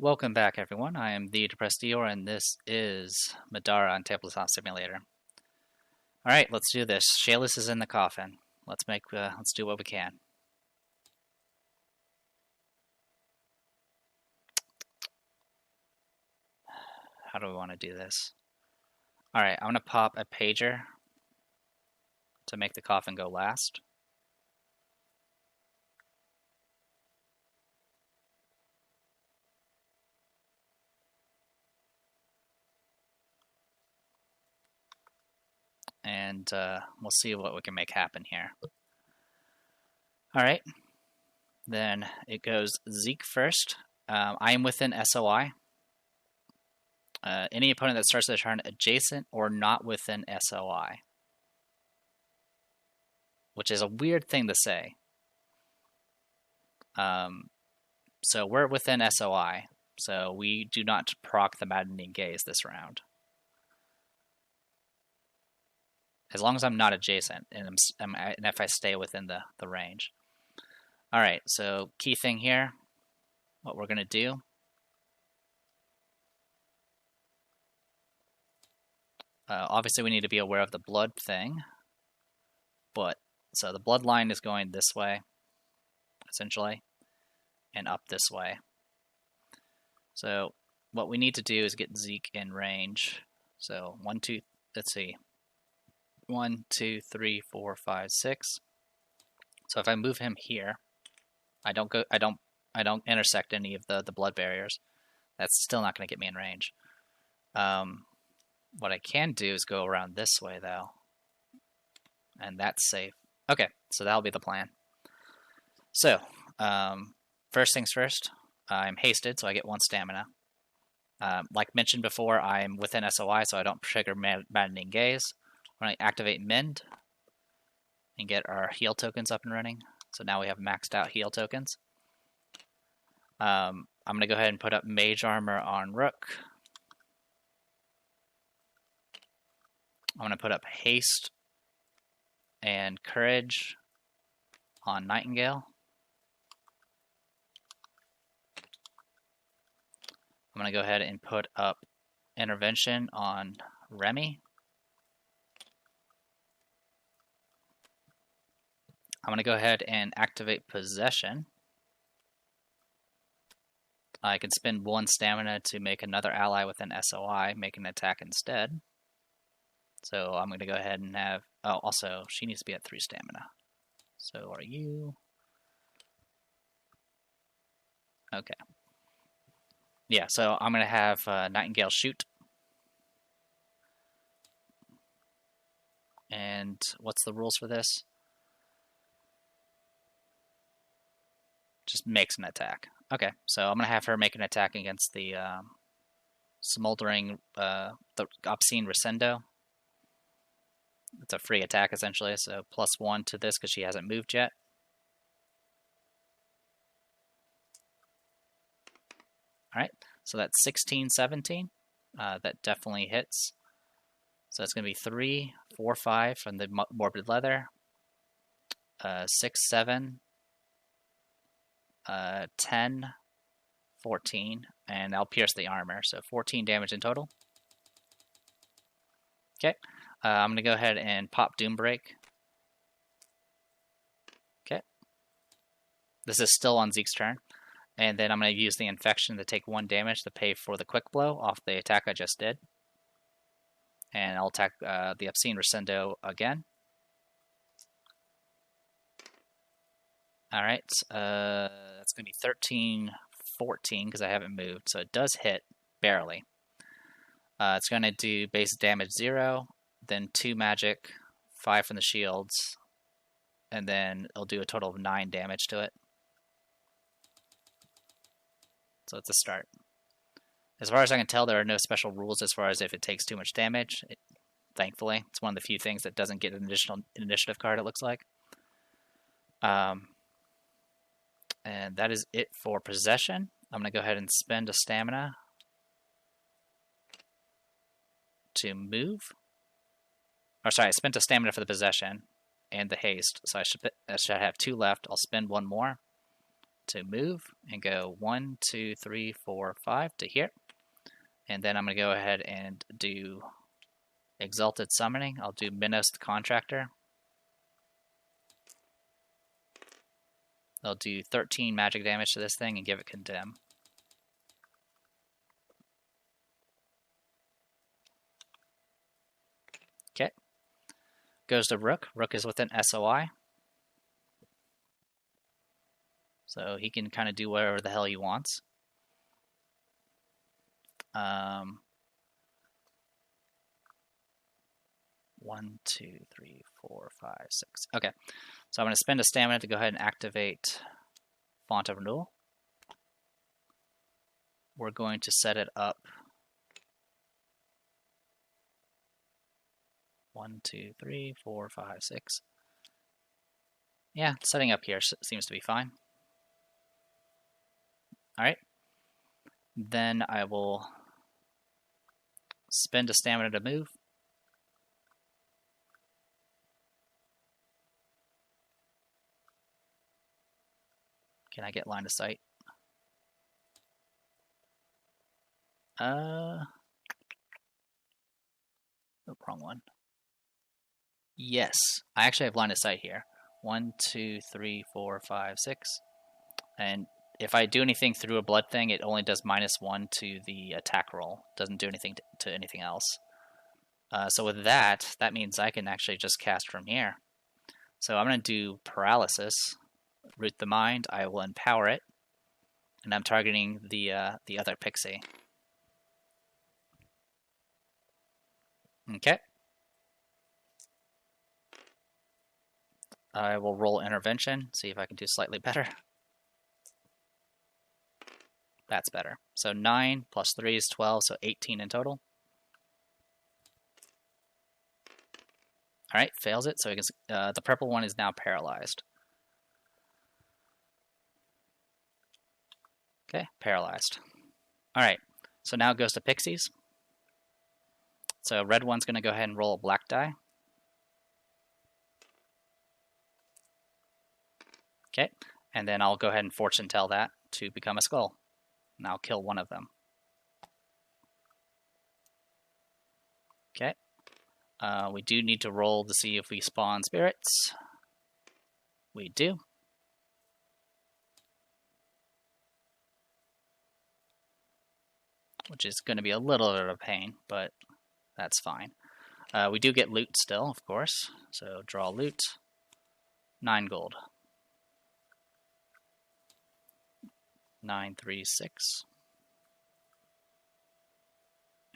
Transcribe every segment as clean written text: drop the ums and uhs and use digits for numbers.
Welcome back, everyone. I am the Depressed Dior, and this is Middara on Tabletop Simulator. All right, let's do this. Shayless is in the coffin. Let's do what we can. How do we want to do this? All right, I'm gonna pop a pager to make the coffin go last. And we'll see what we can make happen here. All right, then it goes Zeke first. I am within SOI. Any opponent that starts their turn adjacent or not within SOI. Which is a weird thing to say. So we're within SOI, so we do not proc the Maddening Gaze this round. As long as I'm not adjacent, and if I stay within the range. Alright, so key thing here, what we're going to do. Obviously we need to be aware of the blood thing, so the blood line is going this way, essentially, and up this way. So what we need to do is get Zeke in range. So 1, 2, let's see. 1, 2, 3, 4, 5, 6. So if I move him here, I don't intersect any of the blood barriers. That's still not going to get me in range. What I can do is go around this way though, and that's safe. Okay, so that'll be the plan. So first things first, I'm hasted, so I get 1 stamina. Like mentioned before, I'm within SOI, so I don't trigger Maddening Gaze. We're going to activate Mend and get our heal tokens up and running. So now we have maxed out heal tokens. I'm going to go ahead and put up Mage Armor on Rook. I'm going to put up Haste and Courage on Nightingale. I'm going to go ahead and put up Intervention on Remy. I'm going to go ahead and activate Possession. I can spend 1 stamina to make another ally within SOI make an attack instead. So I'm going to go ahead and have... Oh, also, she needs to be at 3 stamina. So are you... Okay. Yeah, so I'm going to have Nightingale shoot. And what's the rules for this? Just makes an attack. Okay, so I'm going to have her make an attack against the Smoldering, the Obscene Rescindo. It's a free attack, essentially, so +1 to this because she hasn't moved yet. Alright, so that's 16, 17. That definitely hits. So it's going to be 3, 4, 5 from the Morbid Leather. 6, 7. 10, 14, and I'll pierce the armor, so 14 damage in total. Okay, I'm going to go ahead and pop Doom Break. Okay, this is still on Zeke's turn, and then I'm going to use the Infection to take 1 damage to pay for the Quick Blow off the attack I just did. And I'll attack the Obscene Rescindo again. Alright, that's going to be 13, 14 because I haven't moved, so it does hit, barely. It's going to do base damage 0, then 2 magic, 5 from the shields, and then it'll do a total of 9 damage to it. So it's a start. As far as I can tell, there are no special rules as far as if it takes too much damage. Thankfully, it's one of the few things that doesn't get an additional initiative card, it looks like. And that is it for Possession. I'm going to go ahead and spend a stamina to move. Or sorry, I spent a stamina for the Possession and the Haste, so I should have 2 left. I'll spend 1 more. to move and go 1, 2, 3, 4, 5 to here. And then I'm going to go ahead and do Exalted Summoning. I'll do Minos the Contractor. I'll do 13 magic damage to this thing and give it Condemn. Okay. Goes to Rook. Rook is within SOI. So he can kind of do whatever the hell he wants. 1, 2, 3, 4, 5, 6. Okay, so I'm going to spend a stamina to go ahead and activate Font of Renewal. We're going to set it up 1, 2, 3, 4, 5, 6. Yeah, setting up here seems to be fine. Alright, then I will spend a stamina to move. Can I get line of sight? Oh, wrong one. Yes, I actually have line of sight here. 1, 2, 3, 4, 5, 6. And if I do anything through a blood thing, it only does -1 to the attack roll. Doesn't do anything to anything else. So with that, that means I can actually just cast from here. So I'm going to do Paralysis. Root the Mind. I will empower it. And I'm targeting the other pixie. Okay. I will roll Intervention, see if I can do slightly better. That's better. So 9 plus 3 is 12, so 18 in total. Alright, fails it, so the purple one is now paralyzed. Okay, paralyzed. Alright, so now it goes to pixies. So red one's going to go ahead and roll a black die. Okay, and then I'll go ahead and fortune tell that to become a skull. And I'll kill one of them. Okay. We do need to roll to see if we spawn spirits. We do. Which is going to be a little bit of a pain, but that's fine. We do get loot still, of course. So draw loot. 9 gold. 9, 3, 6.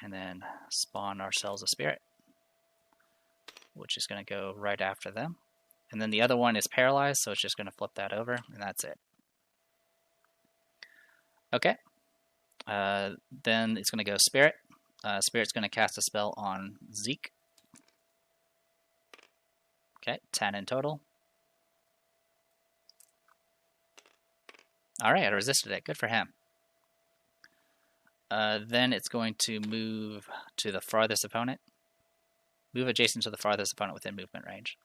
And then spawn ourselves a spirit, which is going to go right after them. And then the other one is paralyzed, so it's just going to flip that over, and that's it. Okay. Then it's going to go Spirit. Spirit's going to cast a spell on Zeke. Okay, 10 in total. Alright, I resisted it. Good for him. Then it's going to move to the farthest opponent. Move adjacent to the farthest opponent within movement range.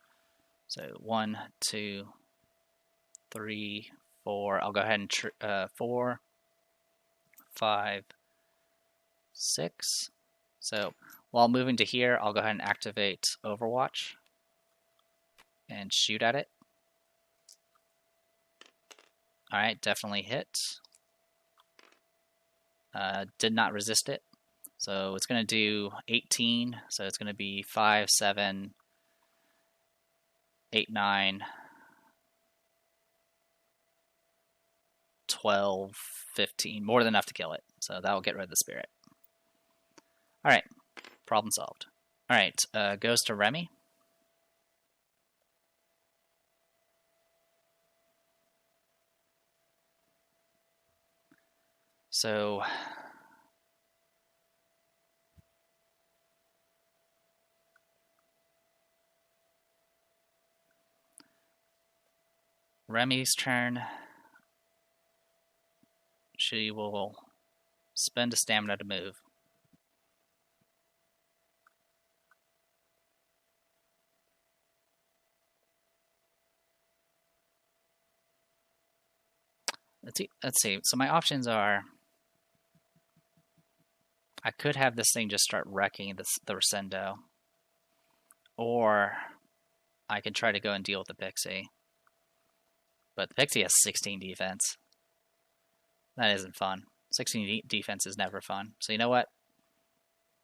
So 1, 2, 3, 4. I'll go ahead and 4, 5, 6. So while moving to here, I'll go ahead and activate Overwatch and shoot at it. Alright, definitely hit. Did not resist it. So it's going to do 18. So it's going to be 5, 7, 8, 9, 12, 15. More than enough to kill it. So that will get rid of the spirit. Alright, problem solved. Alright, goes to Remy. So Remy's turn. She will spend a stamina to move. Let's see. So my options are, I could have this thing just start wrecking the Rescindo, or I can try to go and deal with the Pixie. But the Pixie has 16 defense. That isn't fun. 16 defense is never fun. So you know what?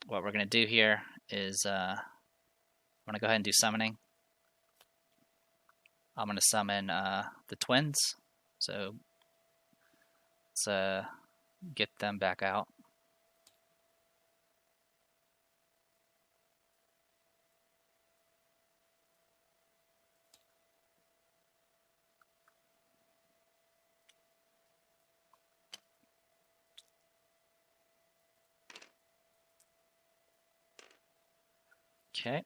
What we're going to do here is I'm going to go ahead and do summoning. I'm going to summon the twins. So let's get them back out. Okay.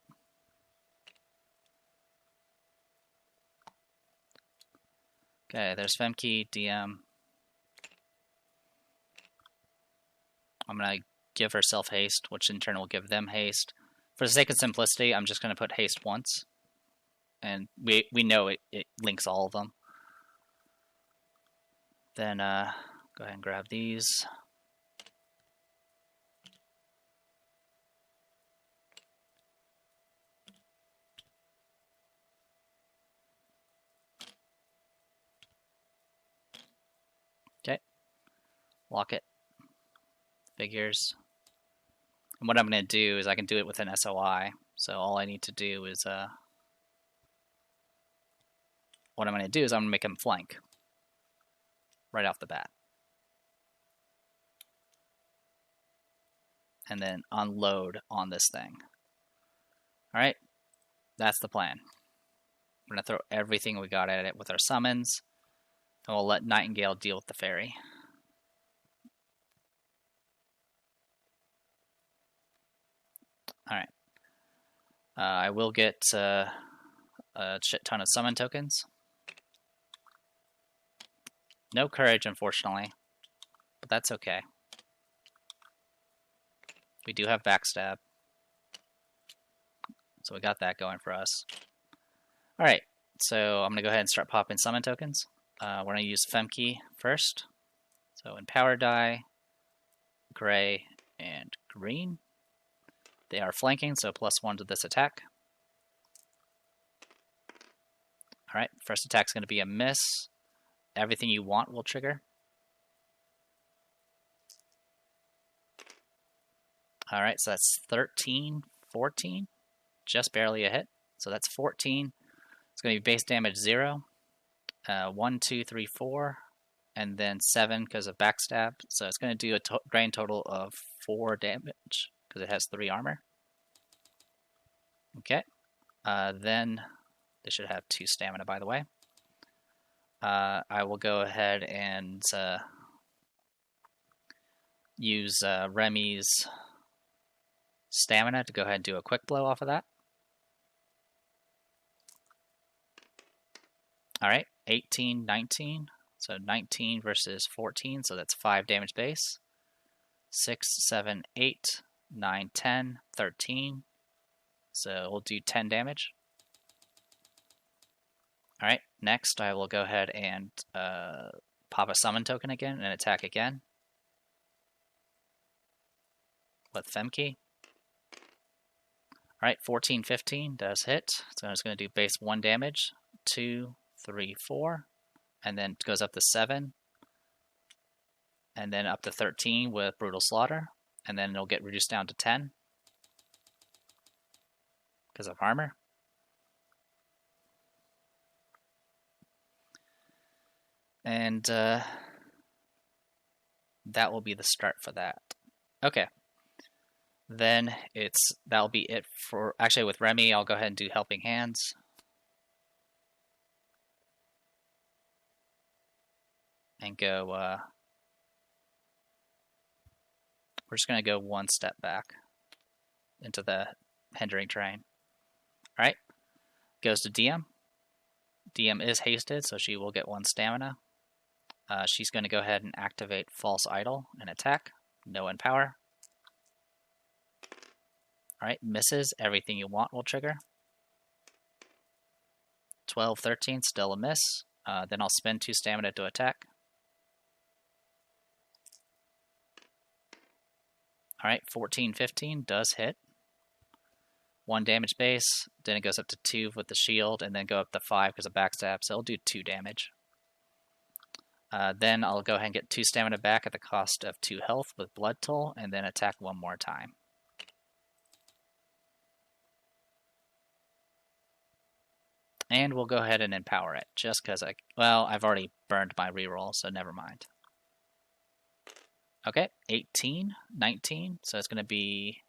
Okay, there's Femke, Diem. I'm going to give her self-haste, which in turn will give them haste. For the sake of simplicity, I'm just going to put haste once. And we know it links all of them. Then go ahead and grab these. Okay. Lock it. Figures. And what I'm going to do is I can do it with an SOI. So all I need to do is what I'm going to do is I'm going to make him flank right off the bat. And then unload on this thing. Alright, that's the plan. We're going to throw everything we got at it with our summons, and we'll let Nightingale deal with the fairy. Alright. I will get a shit ton of summon tokens. No courage, unfortunately, but that's okay. We do have backstab, so we got that going for us. Alright, so I'm going to go ahead and start popping summon tokens. We're going to use Femke first. So in power die, gray and green. They are flanking, so +1 to this attack. Alright, first attack's going to be a miss. Everything you want will trigger. Alright, so that's 13, 14. Just barely a hit. So that's 14. It's going to be base damage 0. 1, 2, 3, 4. And then 7 because of backstab. So it's going to do a grand total of 4 damage because it has 3 armor. Okay. Then they should have 2 stamina, by the way. I will go ahead and use Remy's stamina to go ahead and do a quick blow off of that. Alright, 18, 19. So 19 versus 14, so that's 5 damage base. 6, 7, 8, 9, 10, 13. So we'll do 10 damage. Alright, next I will go ahead and pop a summon token again and attack again with Femke. Alright, 14, 15 does hit. So it's going to do base 1 damage. 2, 3, 4. And then it goes up to 7. And then up to 13 with Brutal Slaughter. And then it'll get reduced down to 10 because of armor. And that will be the start for that. Okay. Then that'll be it for, actually with Remy, I'll go ahead and do Helping Hands. And go, we're just going to go 1 step back into the hindering terrain. Alright, goes to Diem. Diem is hasted, so she will get 1 stamina. She's going to go ahead and activate False Idol and attack. No empower. Alright, misses. Everything you want will trigger. 12, 13, still a miss. Then I'll spend 2 stamina to attack. Alright, 14, 15 does hit. 1 damage base, then it goes up to 2 with the shield, and then go up to 5 because of backstab, so it'll do 2 damage. Then I'll go ahead and get 2 stamina back at the cost of 2 health with Blood Toll, and then attack 1 more time. And we'll go ahead and empower it, just because I've already burned my reroll, so never mind. Okay, 18, 19, so it's going to be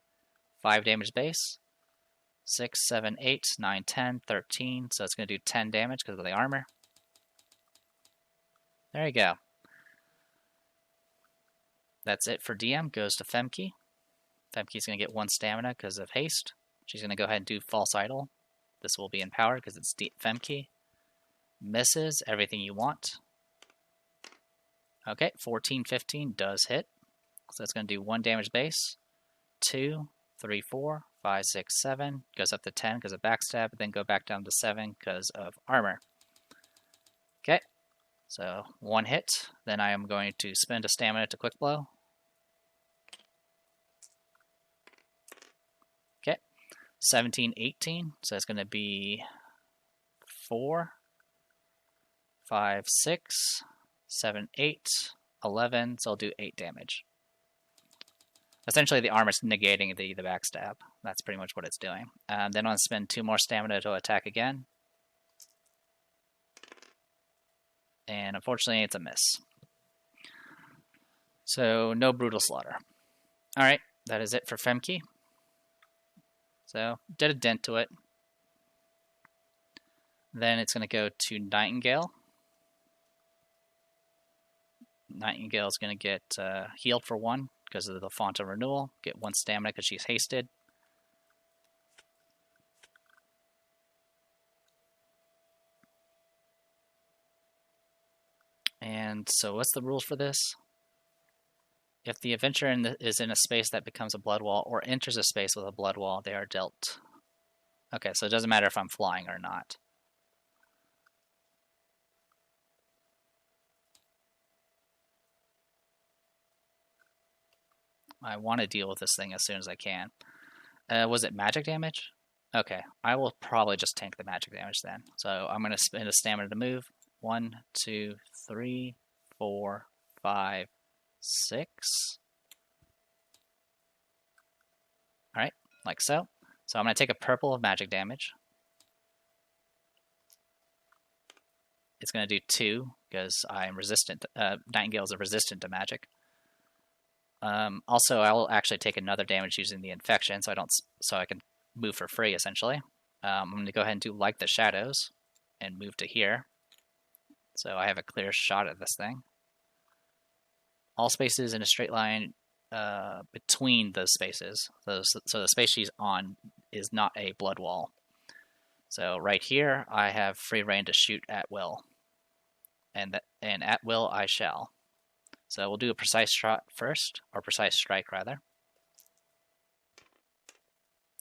5 damage base. 6, 7, 8, 9, 10, 13, so it's going to do 10 damage because of the armor. There you go. That's it for Diem. Goes to Femke. Femke's going to get 1 stamina because of haste. She's going to go ahead and do False Idol. This will be empowered because it's Femke. Misses everything you want. Okay, 14, 15 does hit. So that's going to do 1 damage base. 2, 3, 4, 5, 6, 7. Goes up to 10 because of backstab, then go back down to 7 because of armor. Okay, so 1 hit. Then I am going to spend a stamina to quick blow. Okay, 17, 18. So that's going to be 4, 5, 6, 7, 8, 11. So I'll do 8 damage. Essentially, the armor's negating the backstab. That's pretty much what it's doing. Then I'll spend 2 more stamina to attack again. And unfortunately, it's a miss. So, no Brutal Slaughter. Alright, that is it for Femke. So, did a dent to it. Then it's going to go to Nightingale. Nightingale is going to get healed for 1. Because of the Font of Renewal. Get 1 stamina because she's hasted. And so what's the rules for this? If the adventurer is in a space that becomes a blood wall or enters a space with a blood wall, they are dealt. Okay, so it doesn't matter if I'm flying or not. I want to deal with this thing as soon as I can. Was it magic damage? Okay, I will probably just tank the magic damage then. So I'm going to spend a stamina to move. 1, 2, 3, 4, 5, 6. Alright, like so. So I'm going to take a purple of magic damage. It's going to do 2 because I'm resistant. Nightingale is resistant to magic. Also, I will actually take another damage using the infection, so I can move for free essentially. I'm going to go ahead and do Like the Shadows and move to here, so I have a clear shot at this thing. All spaces in a straight line between those spaces. So the space she's on is not a blood wall. So right here, I have free reign to shoot at will, and at will I shall. So we'll do a precise shot first, or precise strike rather.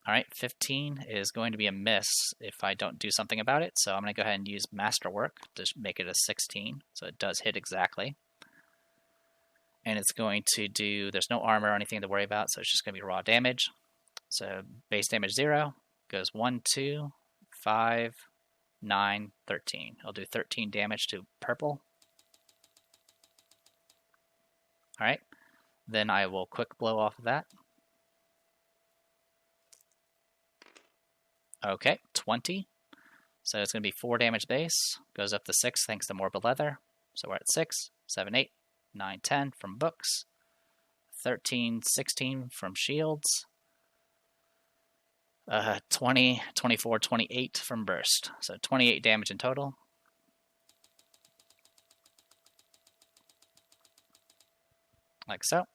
Alright, 15 is going to be a miss if I don't do something about it, so I'm going to go ahead and use Masterwork to make it a 16, so it does hit exactly. And it's going to do, there's no armor or anything to worry about, so it's just going to be raw damage. So base damage 0, goes 1, 2, 5, 9, 13. I'll do 13 damage to purple. Alright, then I will quick blow off of that. Okay, 20. So it's going to be 4 damage base. Goes up to 6 thanks to Morbid Leather. So we're at 6, 7, 8, 9, 10 from books. 13, 16 from shields. 20, 24, 28 from burst. So 28 damage in total. Like so.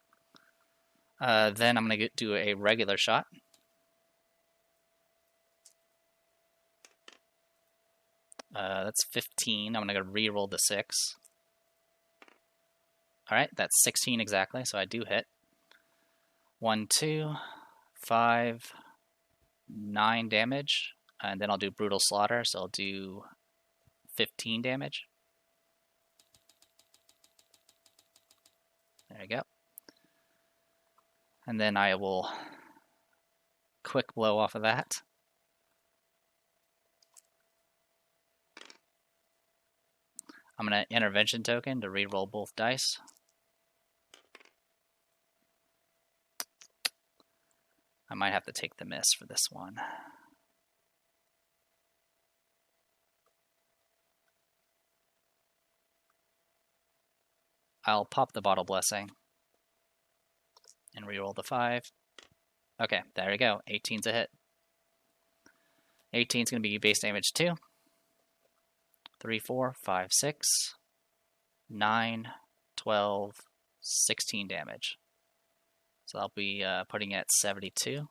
Then I'm going to do a regular shot. That's 15. I'm going to re-roll the 6. Alright, that's 16 exactly, so I do hit. 1, 2, 5, 9 damage. And then I'll do Brutal Slaughter, so I'll do 15 damage. There you go. And then I will quick blow off of that. I'm going to intervention token to reroll both dice. I might have to take the miss for this one. I'll pop the Bottle Blessing and reroll the 5. Okay, there we go. 18's a hit. 18's going to be base damage 2. 3, 4, 5, 6, 9, 12, 16 damage. So I'll be putting it at 72.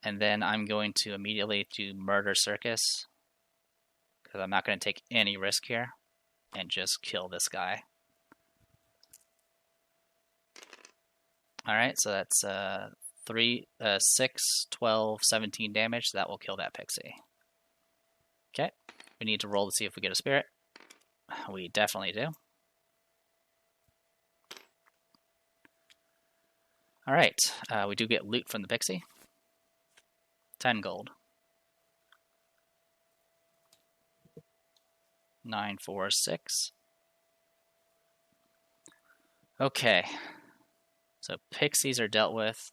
And then I'm going to immediately do Murder Circus, because I'm not going to take any risk here, and just kill this guy. Alright, so that's 6, 12, 17 damage. So that will kill that pixie. Okay, we need to roll to see if we get a spirit. We definitely do. Alright, we do get loot from the pixie. 10 gold. 9, 4, 6. Okay, so pixies are dealt with.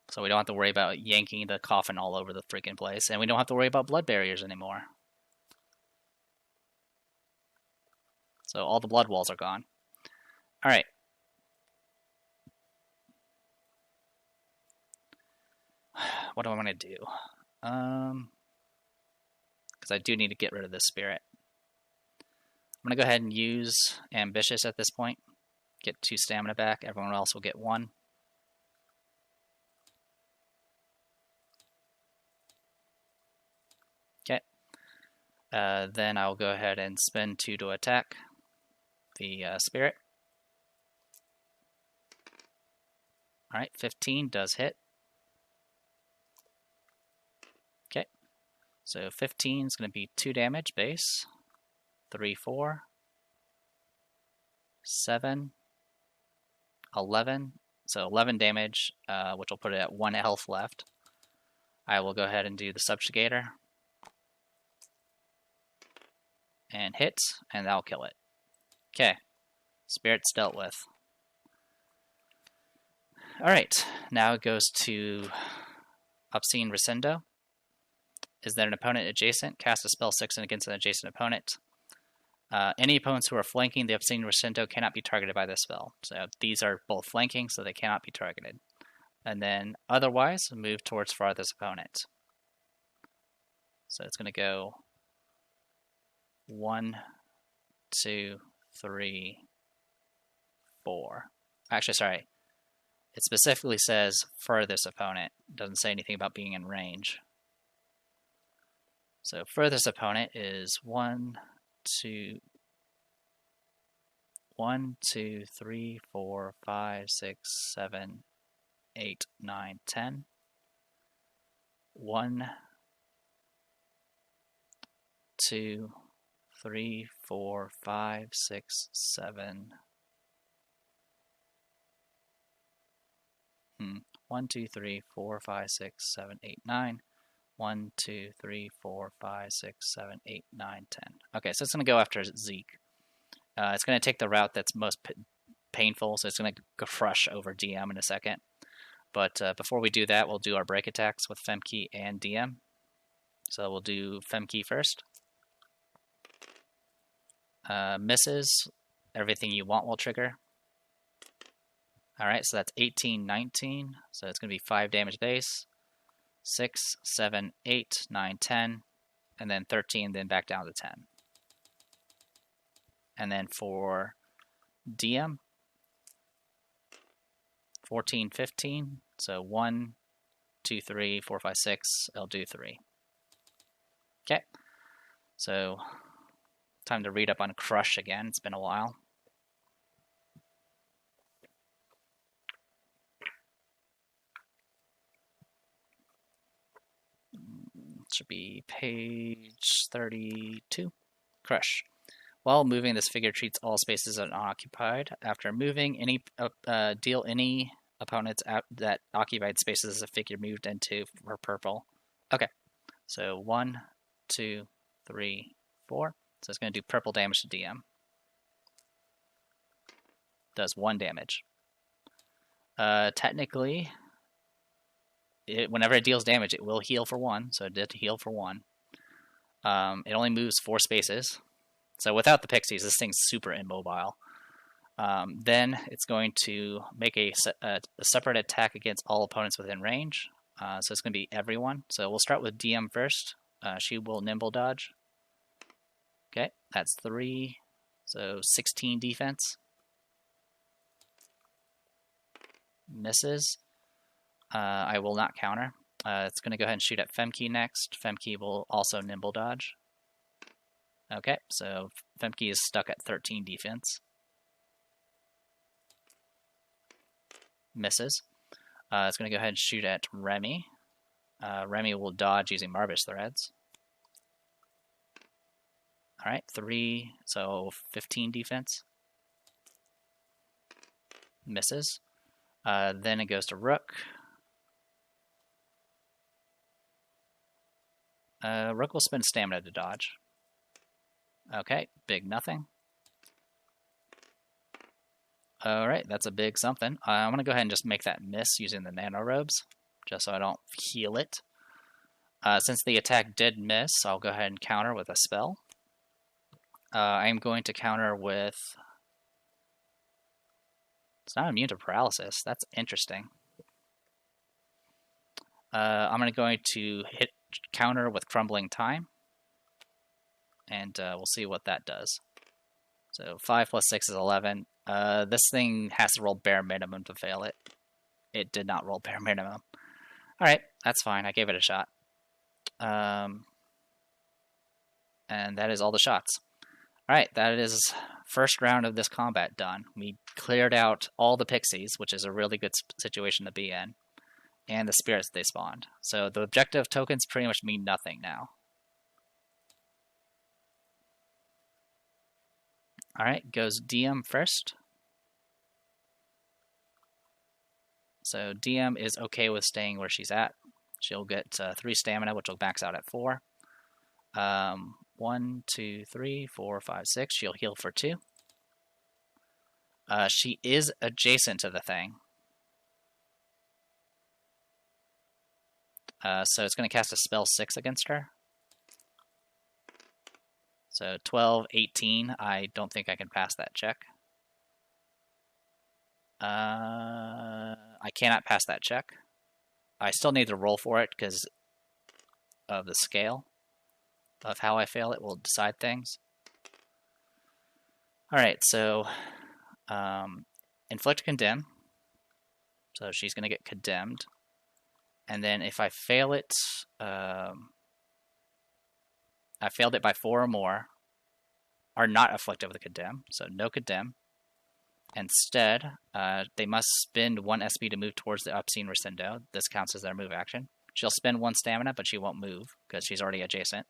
So we don't have to worry about yanking the coffin all over the freaking place. And we don't have to worry about blood barriers anymore. So all the blood walls are gone. Alright. What do I want to do? Because I do need to get rid of this spirit. I'm going to go ahead and use Ambitious at this point. Get 2 stamina back. Everyone else will get 1. Okay. Then I'll go ahead and spend 2 to attack the spirit. Alright, 15 does hit. Okay. So 15 is going to be 2 damage base. 3, 4, 7, 11. So 11 damage, which will put it at 1 health left. I will go ahead and do the Subjugator. And hit, and that'll kill it. Okay. Spirit's dealt with. Alright, now it goes to Obscene Rescindo. Is there an opponent adjacent? Cast a spell 6 against an adjacent opponent. Any opponents who are flanking the Obscene Rescindo cannot be targeted by this spell. So these are both flanking, so they cannot be targeted. And then otherwise, move towards farthest opponent. So it's going to go 1, 2, 3, 4. Actually, sorry. It specifically says furthest opponent. It doesn't say anything about being in range. So furthest opponent is 1, 2, 3, 4, 5, 6, 7, 8, 9, 10. 1, 2, 3, 4, 5, 6, 7. 1, 2, 3, 4, 5, 6, 7, 8, 9. 1, 2, 3, 4, 5, 6, 7, 8, 9, 10. Okay, so it's going to go after Zeke. It's going to take the route that's most painful, so it's going to crush over Diem in a second. But before we do that, we'll do our break attacks with Femke and Diem. So we'll do Femke first. Misses. Everything you want will trigger. Alright, so that's 18, 19. So it's going to be 5 damage base. 6, 7, 8, 9, 10. And then 13, then back down to 10. And then for Diem, 14, 15. So 1, 2, 3, 4, 5, 6. I'll do 3. Okay. So time to read up on Crush again. It's been a while. Should be page 32. Crush. While moving, this figure treats all spaces as unoccupied. After moving, deal any opponents that occupied spaces as a figure moved into for purple. Okay, so 1, 2, 3, 4. So it's going to do purple damage to Diem. Does 1 damage. Technically, whenever it deals damage, it will heal for 1. So it did heal for 1. It only moves 4 spaces. So without the pixies, this thing's super immobile. Then it's going to make a separate attack against all opponents within range. So it's going to be everyone. So we'll start with Diem first. She will nimble dodge. Okay, that's 3. So 16 defense. Misses. I will not counter. It's going to go ahead and shoot at Femke next. Femke will also nimble dodge. Okay, so Femke is stuck at 13 defense. Misses. It's going to go ahead and shoot at Remy. Remy will dodge using Marvish threads. Alright, 3, so 15 defense. Misses. Then it goes to Rook. Rook will spend stamina to dodge. Okay, big nothing. Alright, that's a big something. I'm going to go ahead and just make that miss using the nano robes, just so I don't heal it. Since the attack did miss, I'll go ahead and counter with a spell. I'm going to counter with... It's not immune to paralysis. That's interesting. I'm going to hit counter with Crumbling Time. And we'll see what that does. So 5 plus 6 is 11. This thing has to roll bare minimum to fail it. It did not roll bare minimum. Alright, that's fine. I gave it a shot. And that is all the shots. Alright, that is first round of this combat done. We cleared out all the pixies, which is a really good situation to be in, and the spirits they spawned. So the objective tokens pretty much mean nothing now. Alright, goes Diem first. So Diem is okay with staying where she's at. She'll get 3 stamina, which will max out at 4. 1, 2, 3, 4, 5, 6. She'll heal for 2. She is adjacent to the thing. So it's going to cast a spell 6 against her. So 12, 18. I don't think I can pass that check. I cannot pass that check. I still need to roll for it because of the scale of how I fail it will decide things. Alright, so inflict condemn. So she's going to get condemned. And then if I fail it, I failed it by 4 or more, are not afflicted with a condemn, so no condemn. Instead, they must spend 1 SP to move towards the Obscene Rescindo. This counts as their move action. She'll spend 1 stamina, but she won't move because she's already adjacent.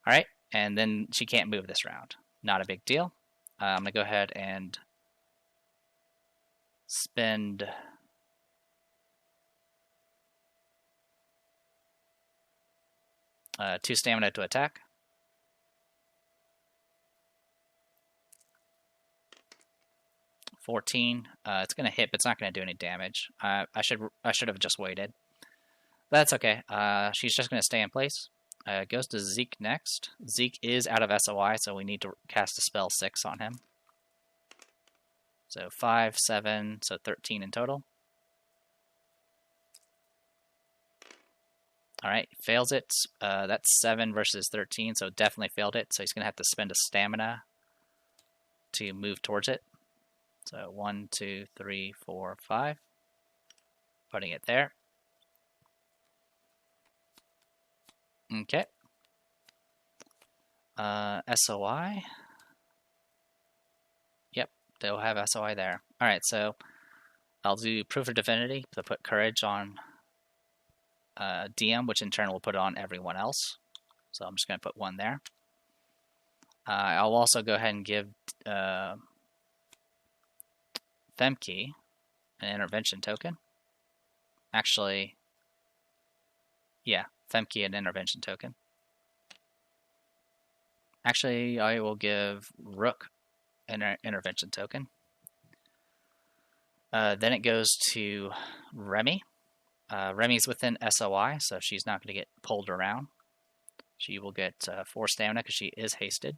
Alright, and then she can't move this round. Not a big deal. I'm going to go ahead and spend... two stamina to attack. $14. It's going to hit, but it's not going to do any damage. I should have just waited. That's okay. She's just going to stay in place. Goes to Zeke next. Zeke is out of SOI, so we need to cast a spell 6 on him. So 5, 7, so 13 in total. Alright, fails it. That's 7 versus 13, so definitely failed it. So he's going to have to spend a stamina to move towards it. So 1, 2, 3, 4, 5. Putting it there. Okay. SOI. Yep, they'll have SOI there. Alright, so I'll do Proof of Divinity to put Courage on Diem, which in turn will put it on everyone else. So I'm just going to put 1 there. I'll also go ahead and give Femke an intervention token. Actually, yeah, Femke an intervention token. Actually, I will give Rook an intervention token. Then it goes to Remy. Remy's within SOI, so she's not going to get pulled around. She will get 4 stamina because she is hasted.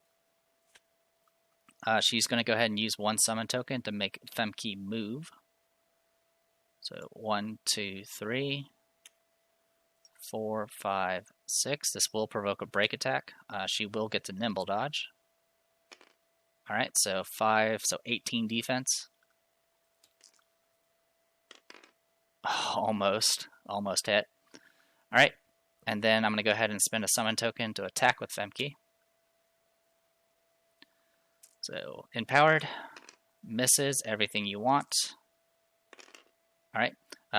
She's going to go ahead and use 1 summon token to make Femke move. So 1, 2, 3, 4, 5, 6. This will provoke a break attack. She will get to nimble dodge. Alright, so 5, so 18 defense. Oh, almost hit. Alright, and then I'm going to go ahead and spend a summon token to attack with Femke. So, empowered, misses everything you want. Alright,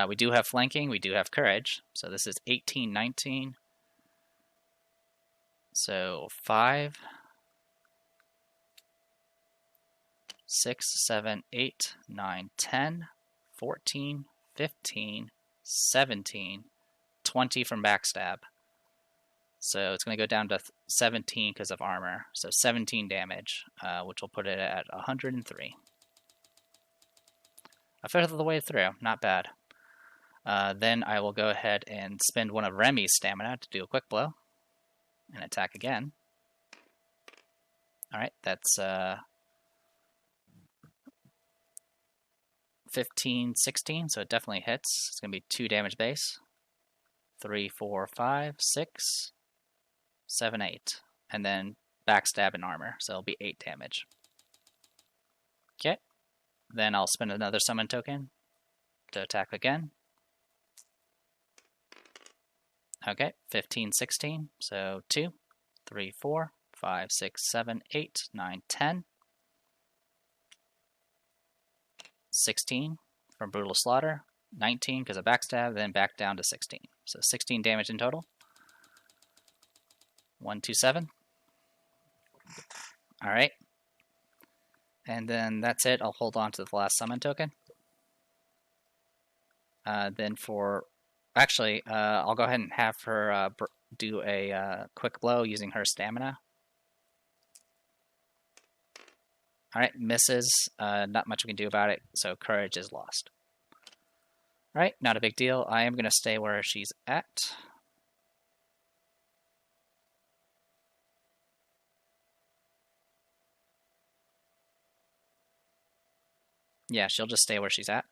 we do have flanking, we do have courage. So this is 18, 19. So 5, 6, 7, 8, 9, 10, 14, 15, 17, 20 from backstab. So it's going to go down to 17 because of armor. So 17 damage, which will put it at 103. A fifth of the way through, not bad. Then I will go ahead and spend one of Remy's stamina to do a quick blow and attack again. Alright, that's 15, 16, so it definitely hits. It's going to be 2 damage base. 3, 4, 5, 6, 7, 8. And then backstab and armor, so it'll be 8 damage. Okay. Then I'll spend another summon token to attack again. Okay, 15, 16, so 2, 3, 4, 5, 6, 7, 8, 9, 10. 16 from Brutal Slaughter, 19 because of backstab, then back down to 16. So 16 damage in total. 1, 2, 7. Alright. And then that's it. I'll hold on to the last summon token. Then for... Actually, I'll go ahead and have her do a quick blow using her stamina. Alright, misses. Not much we can do about it, so courage is lost. Alright, not a big deal. I am going to stay where she's at. Yeah, she'll just stay where she's at.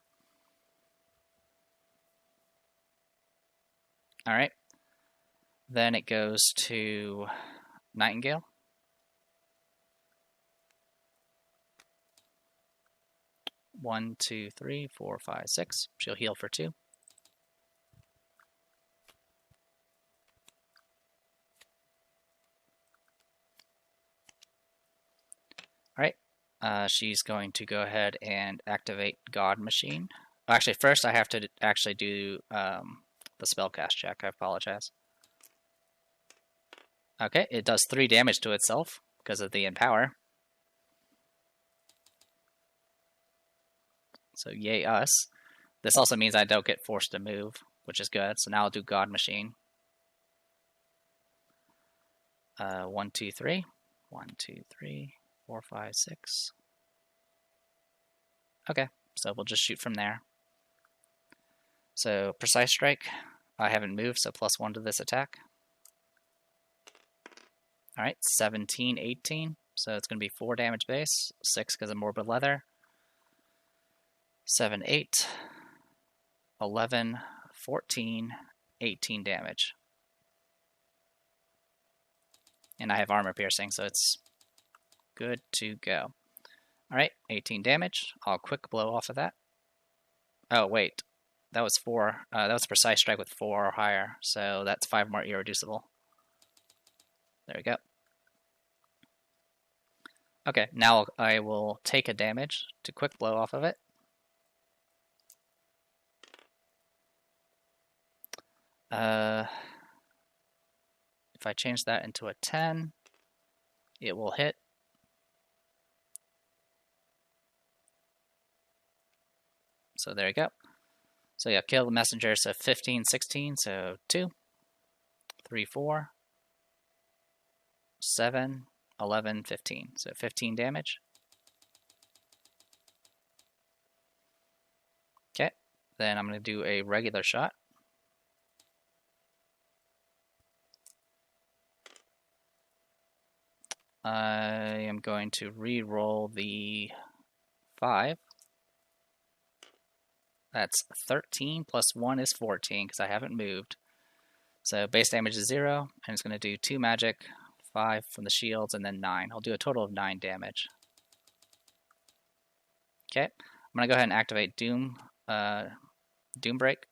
Alright. Then it goes to Nightingale. One, 2, 3, 4, 5, 6. She'll heal for 2. Alright. She's going to go ahead and activate God Machine. Actually, first I have to actually do the spellcast check. I apologize. Okay, it does 3 damage to itself because of the Empower. So yay us. This also means I don't get forced to move, which is good. So now I'll do God Machine. 1, 2, 3. 1, 2, 3, 4, 5, 6. Okay, so we'll just shoot from there. So Precise Strike. I haven't moved, so +1 to this attack. Alright, 17, 18. So it's going to be 4 damage base. 6 because of Morbid Leather. 7, 8, 11, 14, 18 damage. And I have armor piercing, so it's good to go. Alright, 18 damage. I'll quick blow off of that. Oh, wait. That was 4. That was Precise Strike with 4 or higher, so that's 5 more irreducible. There we go. Okay, now I will take a damage to quick blow off of it. If I change that into a 10, it will hit So there you go. So yeah, kill the messenger. So 15, 16. So 2, 3, 4, 7, 11, 15. So 15 damage. Okay. Then I'm going to do a regular shot. I am going to re-roll the 5. That's 13 plus 1 is 14 because I haven't moved. So base damage is 0, and it's going to do 2 magic, 5 from the shields, and then 9. I'll do a total of 9 damage. Okay, I'm going to go ahead and activate Doom Break.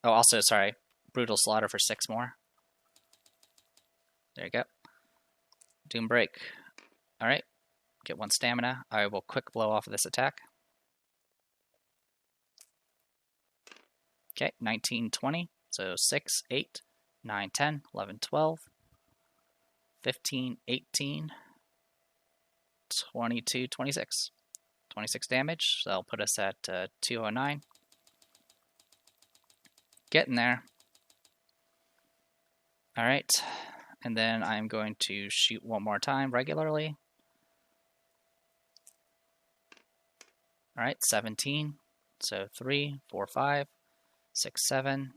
Oh, also, sorry, Brutal Slaughter for 6 more. There you go. Doom Break. Alright, get 1 stamina. I will quick blow off of this attack. Okay, 19, 20. So 6, 8, 9, 10, 11, 12, 15, 18, 22, 26. 26 damage, so that'll put us at 209. Getting there. Alright, and then I'm going to shoot 1 more time regularly. Alright, 17. So 3, 4, 5, 6, 7,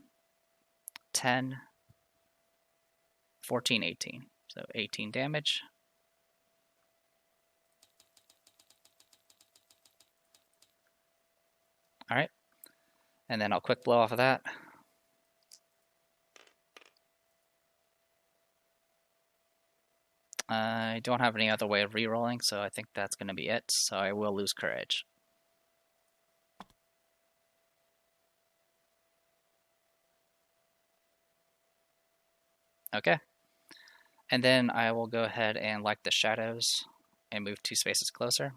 10, 14, 18. So 18 damage. Alright, and then I'll quick blow off of that. I don't have any other way of rerolling, so I think that's going to be it. So I will lose courage. Okay. And then I will go ahead and like the shadows and move 2 spaces closer.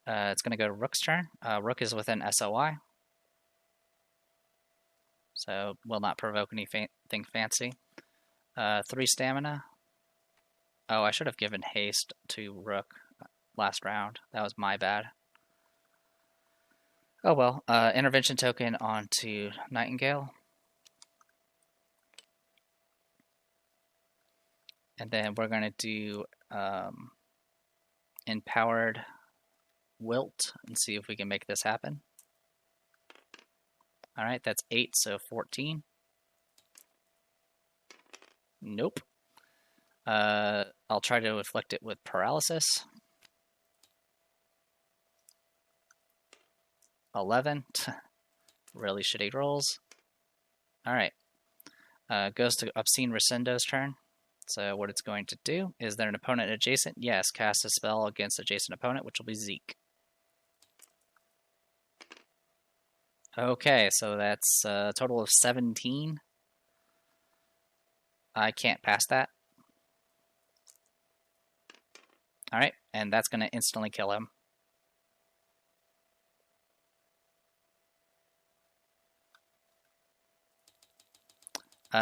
It's going to go to Rook's turn. Rook is within SOI, so will not provoke anything fancy. 3 stamina. Oh, I should have given haste to Rook last round. That was my bad. Oh well. Intervention token onto Nightingale. And then we're going to do Empowered Wilt and see if we can make this happen. Alright, that's 8, so 14. Nope. I'll try to afflict it with Paralysis. 11. Really shitty rolls. Alright. Goes to Obscene Rescindo's turn. So what it's going to do, is there an opponent adjacent? Yes, cast a spell against adjacent opponent, which will be Zeke. Okay, so that's a total of 17. I can't pass that. Alright, and that's going to instantly kill him.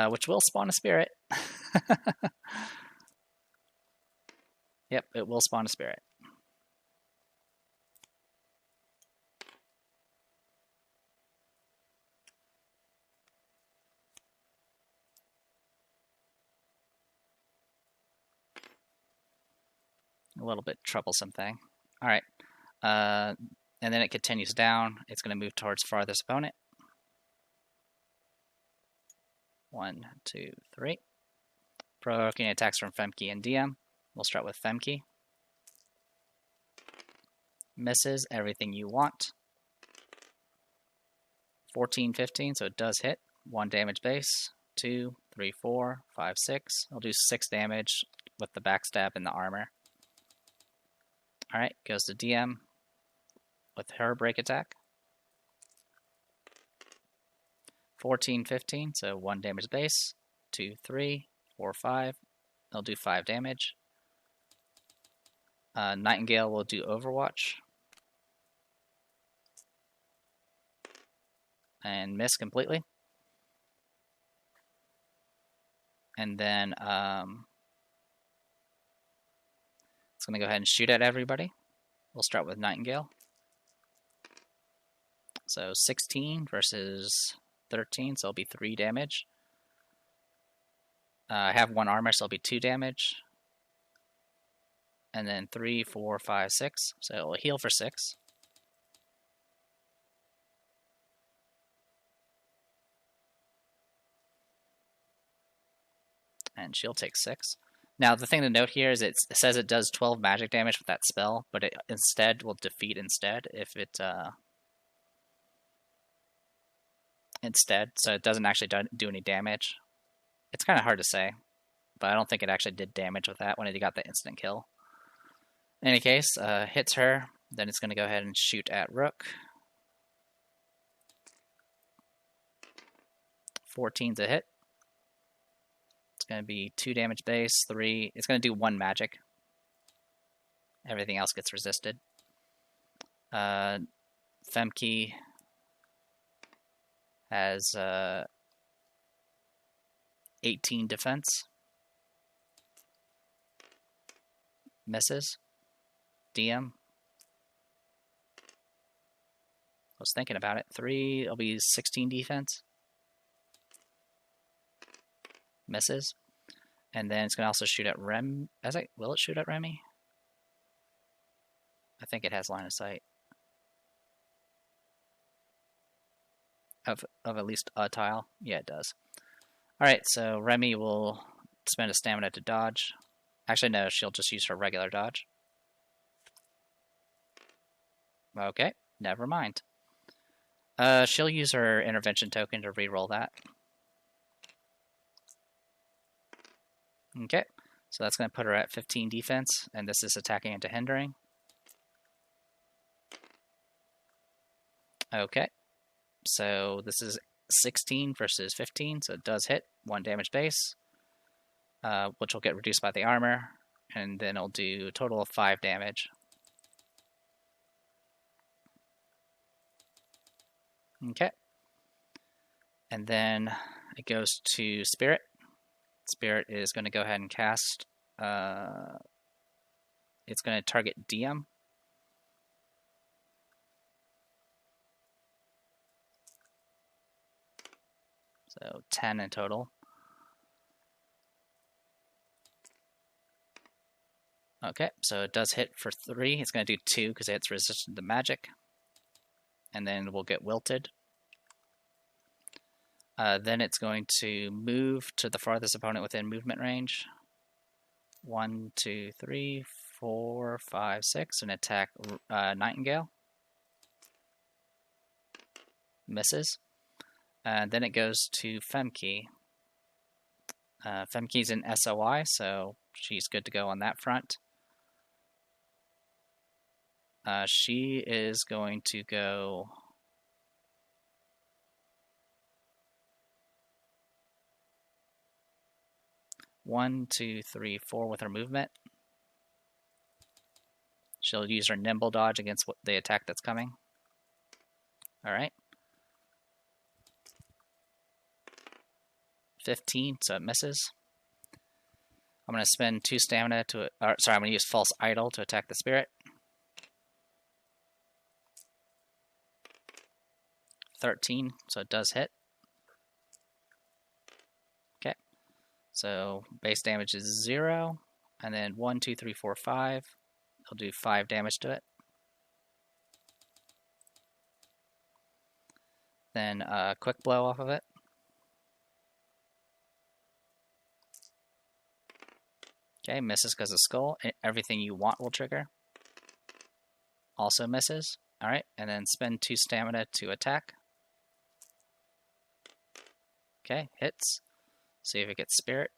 Which will spawn a spirit. Yep, it will spawn a spirit. A little bit troublesome thing. Alright. And then it continues down. It's going to move towards farthest opponent. 1, 2, 3. Provoking attacks from Femke and Diem. We'll start with Femke. Misses everything you want. 14, 15, so it does hit. 1 damage base. 2, 3, 4, 5, 6. I'll do 6 damage with the backstab and the armor. Alright, goes to Diem with her break attack. 14, 15, so 1 damage base. 2, 3, 4, 5. They'll do 5 damage. Nightingale will do Overwatch. And miss completely. And then it's going to go ahead and shoot at everybody. We'll start with Nightingale. So 16 versus 13, so it'll be 3 damage. I have 1 armor, so it'll be 2 damage. And then 3, 4, 5, 6. So it'll heal for 6. And she'll take 6. Now, the thing to note here is it says it does 12 magic damage with that spell, but it instead will defeat instead if it so it doesn't actually do any damage. It's kind of hard to say, but I don't think it actually did damage with that when it got the instant kill. In any case, hits her, then it's going to go ahead and shoot at Rook. 14's a hit. It's going to be 2 damage base, 3. It's going to do 1 magic. Everything else gets resisted. Femke has 18 defense. Misses. Diem. I was thinking about it. 3, it'll be 16 defense. Misses. And then it's going to also shoot at Rem. Will it shoot at Remy? I think it has line of sight. Of at least a tile? Yeah, it does. Alright, so Remy will spend a stamina to dodge. Actually, no, she'll just use her regular dodge. Okay, never mind. She'll use her intervention token to reroll that. Okay, so that's going to put her at 15 defense, and this is attacking into hindering. Okay, so this is 16 versus 15, so it does hit, 1 damage base, which will get reduced by the armor, and then it'll do a total of 5 damage. Okay, and then it goes to Spirit. Spirit is going to go ahead and cast, it's going to target Diem. So 10 in total. Okay, so it does hit for 3. It's going to do 2 because it's resistant to magic. And then we'll get wilted. Then it's going to move to the farthest opponent within movement range. 1, 2, 3, 4, 5, 6, and attack Nightingale. Misses. Then it goes to Femke. Femke's in SOI, so she's good to go on that front. She is going to go... One, 2, 3, 4 with her movement. She'll use her nimble dodge against the attack that's coming. Alright. 15, so it misses. I'm going to spend 2 stamina to... I'm going to use False Idol to attack the Spirit. 13, so it does hit. Okay. So base damage is 0, and then 1, 2, 3, 4, 5. I'll do 5 damage to it. Then quick blow off of it. Okay, misses because of skull. Everything you want will trigger. Also misses. Alright, and then spend 2 stamina to attack. Okay, hits. See if it gets Spirit.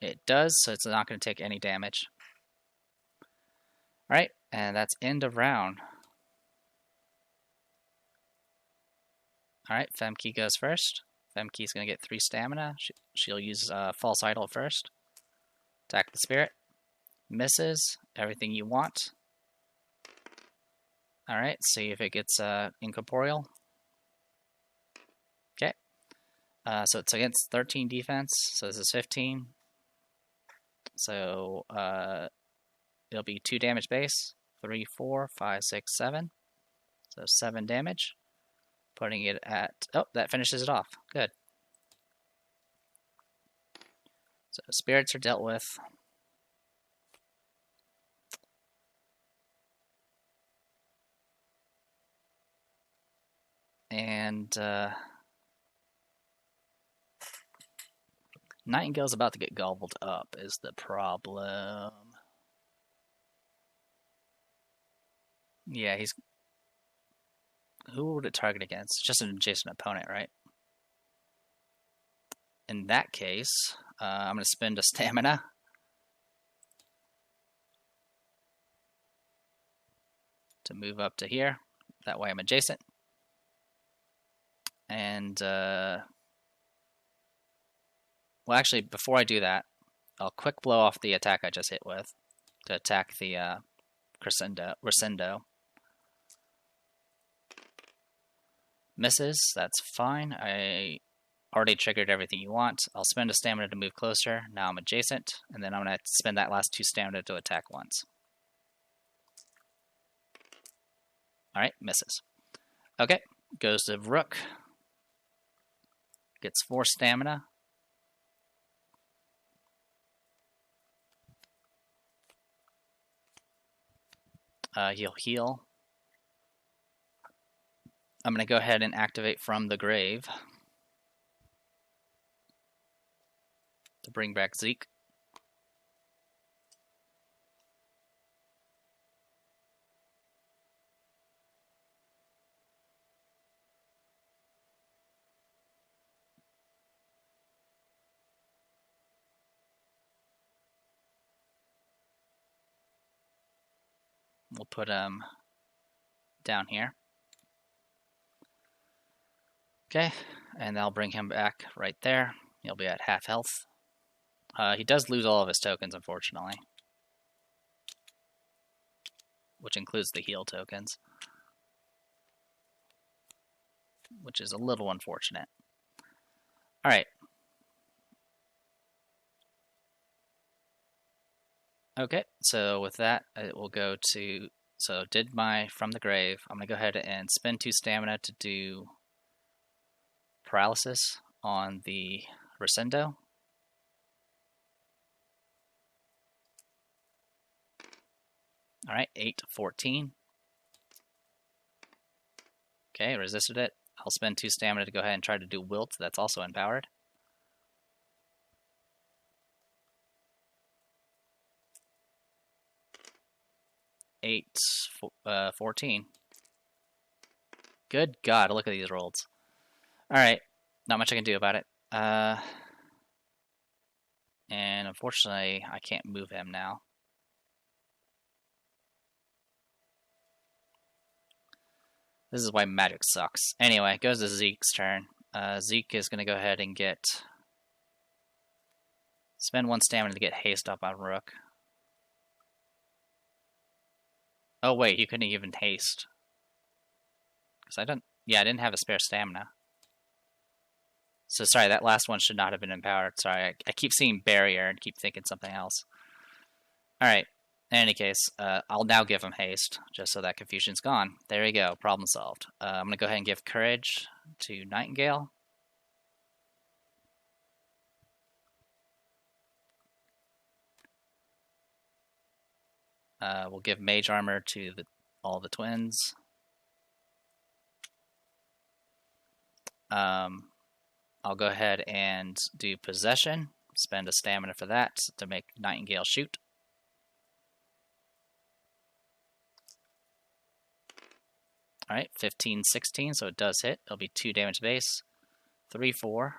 It does, so it's not going to take any damage. Alright, and that's end of round. Alright, Femke goes first. Femke's going to get 3 stamina. She'll use False Idol first. Attack the Spirit. Misses. Everything you want. Alright, see if it gets Incorporeal. Okay. So it's against 13 defense, so this is 15. So it'll be 2 damage base. 3, 4, 5, 6, 7. So 7 damage. Putting it at... Oh, that finishes it off. Good. So spirits are dealt with. And Nightingale's about to get gobbled up is the problem. Yeah, he's... Who would it target against? Just an adjacent opponent, right? In that case, I'm going to spend a stamina. To move up to here. That way I'm adjacent. And, well, actually, before I do that, I'll quick blow off the attack I just hit with to attack the Rescindo. Misses, that's fine. I already triggered everything you want. I'll spend a stamina to move closer. Now I'm adjacent, and then I'm going to spend that last 2 stamina to attack once. Alright, misses. Okay, goes to Rook. Gets 4 stamina. He'll heal. I'm going to go ahead and activate from the grave to bring back Zeke. We'll put him down here. Okay, and I'll bring him back right there. He'll be at half health. He does lose all of his tokens, unfortunately. Which includes the heal tokens. Which is a little unfortunate. Alright. Okay, so with that, it will go to... So, did my from the grave. I'm going to go ahead and spend 2 stamina to do paralysis on the Rescindo. Alright, 8 to 14. Okay, resisted it. I'll spend 2 stamina to go ahead and try to do Wilt. That's also empowered. Eight, 14. Good God, look at these rolls. Alright, not much I can do about it. And unfortunately, I can't move him now. This is why magic sucks. Anyway, it goes to Zeke's turn. Zeke is going to go ahead and spend 1 stamina to get haste up on Rook. Oh wait, you couldn't even haste. Because I didn't have a spare stamina. So sorry, that last one should not have been empowered. Sorry, I keep seeing barrier and keep thinking something else. Alright, in any case, I'll now give him haste, just so that confusion's gone. There you go, problem solved. I'm going to go ahead and give courage to Nightingale. We'll give mage armor to all the twins. I'll go ahead and do possession. Spend a stamina for that to make Nightingale shoot. Alright, 15, 16, so it does hit. It'll be 2 damage base. 3, 4,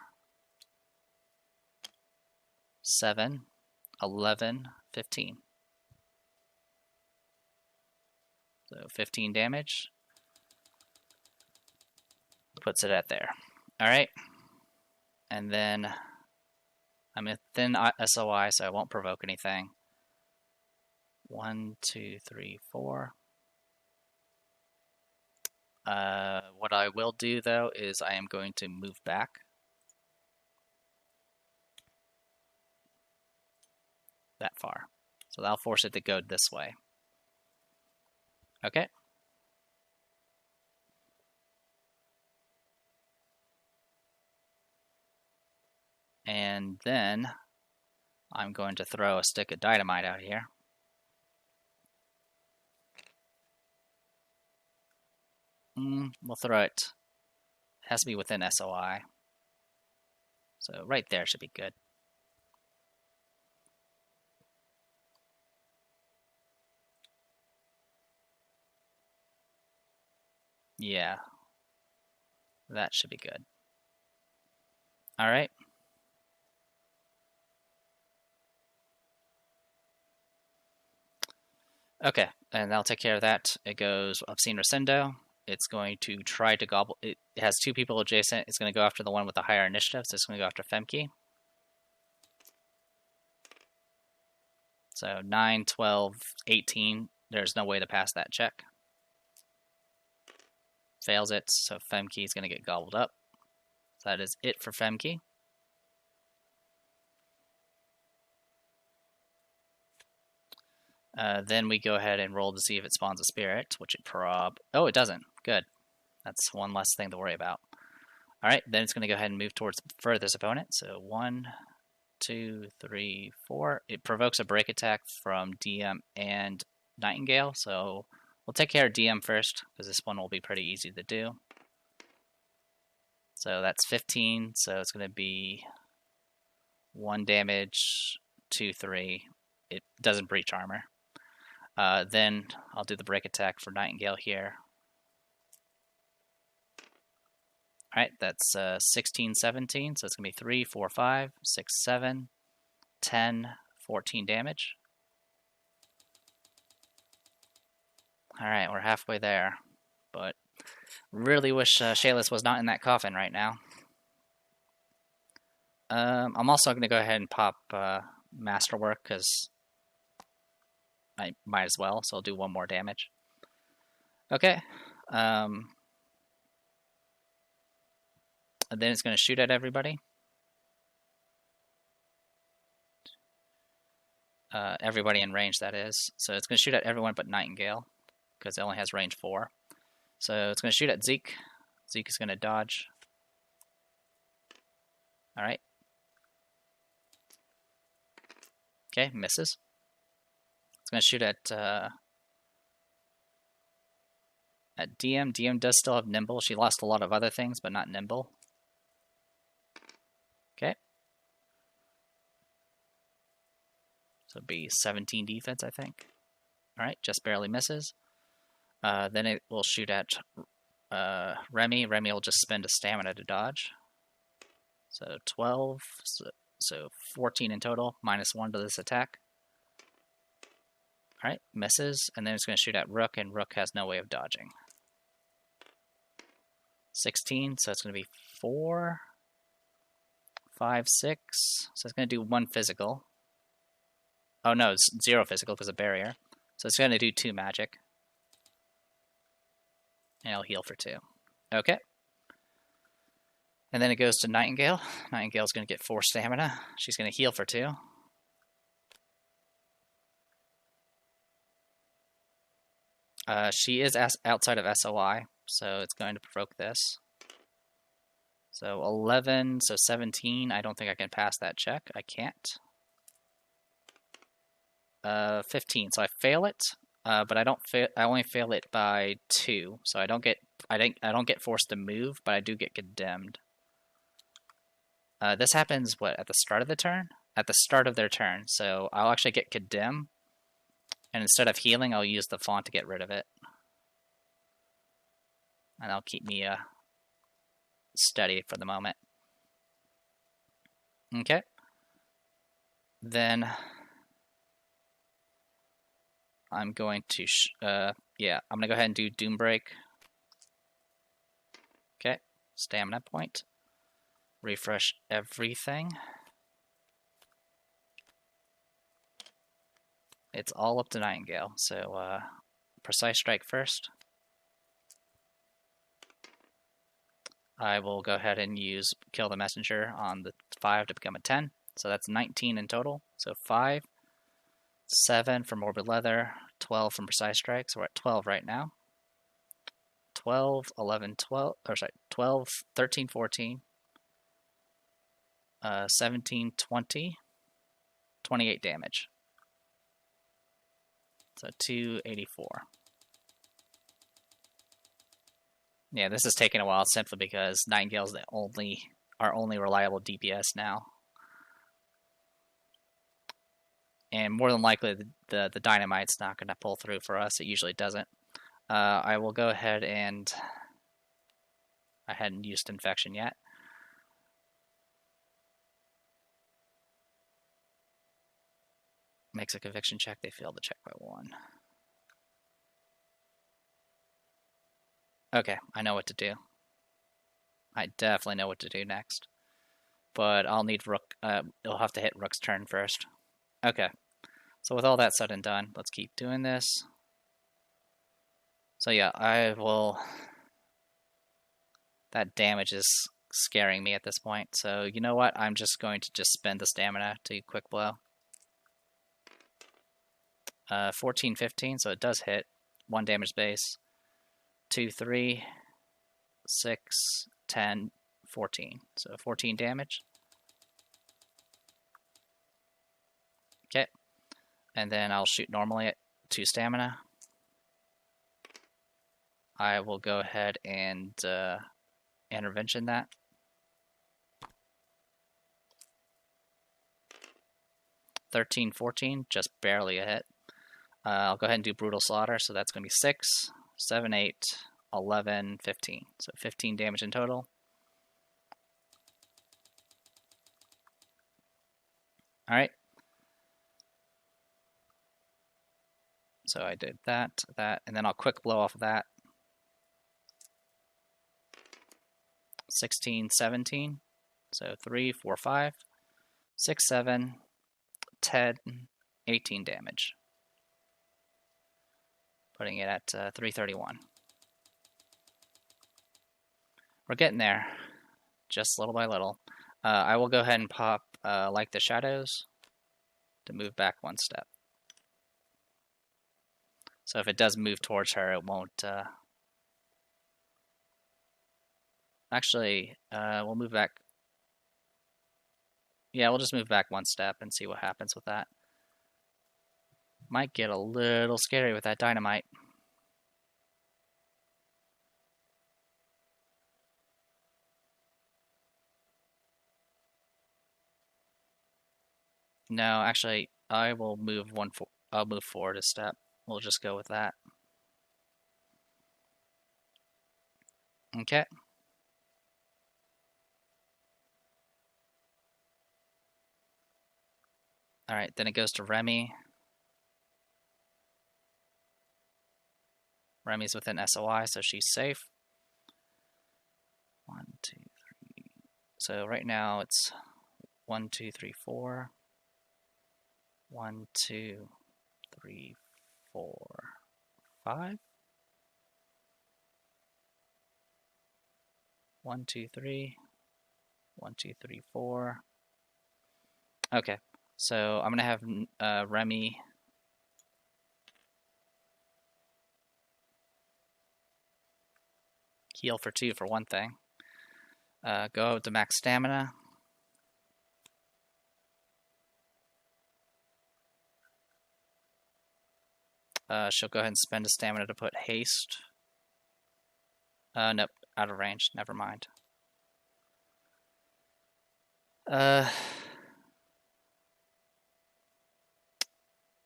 7, 11, 15. So 15 damage. Puts it at there. Alright. And then I'm in thin SOI, so I won't provoke anything. 1, 2, 3, 4. What I will do, though, is I am going to move back. That far. So that'll force it to go this way. Okay. And then I'm going to throw a stick of dynamite out here. We'll throw it. It has to be within SOI. So right there should be good. Yeah. That should be good. All right. Okay, and that'll take care of that. It goes Obscene Rescindo. It's going to try to gobble. It has two people adjacent. It's going to go after the one with the higher initiative, so it's going to go after Femke. So 9, 12, 18. There's no way to pass that check. Fails it, so Femke is going to get gobbled up. So that is it for Femke. Then we go ahead and roll to see if it spawns a spirit, which it oh, it doesn't. Good. That's one less thing to worry about. Alright, then it's going to go ahead and move towards the furthest opponent. So 1, 2, 3, 4. It provokes a break attack from Diem and Nightingale, so we'll take care of Diem first, because this one will be pretty easy to do. So that's 15, so it's going to be 1 damage, 2, 3. It doesn't breach armor. Then I'll do the break attack for Nightingale here. Alright, that's 16, 17, so it's going to be 3, 4, 5, 6, 7, 10, 14 damage. Alright, we're halfway there, but really wish Shayless was not in that coffin right now. I'm also going to go ahead and pop Masterwork, because I might as well, so I'll do 1 more damage. Okay. And then it's going to shoot at everybody. Everybody in range, that is. So it's going to shoot at everyone but Nightingale, because it only has range 4. So it's going to shoot at Zeke. Zeke is going to dodge. Alright. Okay, misses. It's going to shoot at Diem. Diem does still have Nimble. She lost a lot of other things, but not Nimble. Okay. So it'll be 17 defense, I think. Alright, just barely misses. Then it will shoot at Remy. Remy will just spend a stamina to dodge. So 12, so 14 in total, -1 to this attack. Alright, misses, and then it's going to shoot at Rook, and Rook has no way of dodging. 16, so it's going to be 4, 5, 6, so it's going to do 1 physical. Oh no, it's 0 physical because of barrier. So it's going to do 2 magic. And it'll heal for 2. Okay. And then it goes to Nightingale. Nightingale's going to get 4 stamina. She's going to heal for 2. She is outside of SOI, so it's going to provoke this. So 11, so 17. I don't think I can pass that check. I can't. 15, so I fail it, but I only fail it by 2, so I don't get forced to move, but I do get condemned. This happens at the start of the turn? At the start of their turn, so I'll actually get condemned, and instead of healing, I'll use the font to get rid of it, and that'll keep me steady for the moment. Okay. Then I'm going to, I'm going to go ahead and do Doom Break. Okay, stamina point. Refresh everything. It's all up to Nightingale, so Precise Strike first. I will go ahead and use Kill the Messenger on the 5 to become a 10. So that's 19 in total. So 5, 7 for Morbid Leather, 12 from Precise Strike, so we're at 12 right now. 12, 11, 12, or sorry, 12, 13, 14, 17, 20, 28 damage. So 284. Yeah, this is taking a while simply because Nightingale's our only reliable DPS now. And more than likely, the Dynamite's not going to pull through for us. It usually doesn't. I will go ahead and... I hadn't used Infection yet. Makes a conviction check. They fail the check by 1. Okay, I know what to do. I definitely know what to do next. But I'll need Rook. It'll have to hit Rook's turn first. Okay. So with all that said and done, let's keep doing this. So yeah, I will... That damage is scaring me at this point. So you know what? I'm just going to spend the stamina to quick blow. 14, 15, so it does hit. 1 damage base. 2, 3, 6, 10, 14. So 14 damage. Okay. And then I'll shoot normally at 2 stamina. I will go ahead and intervention that. $13, 14, just barely a hit. I'll go ahead and do Brutal Slaughter, so that's going to be 6, 7, 8, 11, 15. So 15 damage in total. Alright. So I did that, and then I'll quick blow off of that. 16, 17. So 3, 4, 5, 6, 7, 10, 18 damage. Putting it at 331. We're getting there, just little by little. I will go ahead and pop Like the Shadows to move back 1 step. So if it does move towards her, it won't... Actually, we'll move back... Yeah, we'll just move back 1 step and see what happens with that. Might get a little scary with that dynamite. No, actually, I will move I'll move forward a step. We'll just go with that. Okay. Alright, then it goes to Remy. Remy's within SOI, so she's safe. 1, 2, 3. So right now it's 1, 2, 3, 4. 1, 2, 3, 4, 5. 1, 2, 3. 1, 2, 3, 4. Okay, so I'm gonna have Remy heal for 2 for one thing. Go to max stamina. She'll go ahead and spend a stamina to put haste. Nope, out of range. Never mind.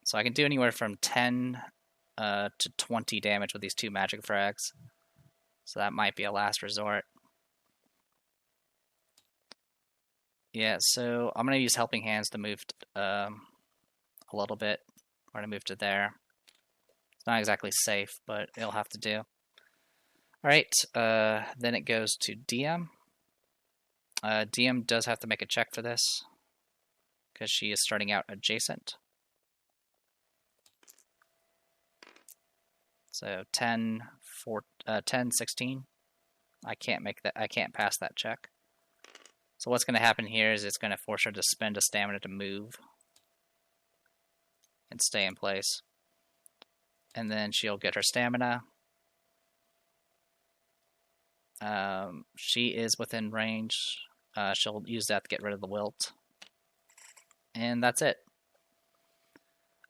So I can do anywhere from 10 to 20 damage with these 2 magic frags. So that might be a last resort. Yeah, so I'm going to use Helping Hands to move a little bit. We're going to move to there. It's not exactly safe, but it'll have to do. Alright, then it goes to Diem. Diem does have to make a check for this, because she is starting out adjacent. So 10, 16. I can't pass that check. So what's going to happen here is it's going to force her to spend a stamina to move. and stay in place. And then she'll get her stamina. She is within range. She'll use that to get rid of the wilt. And that's it.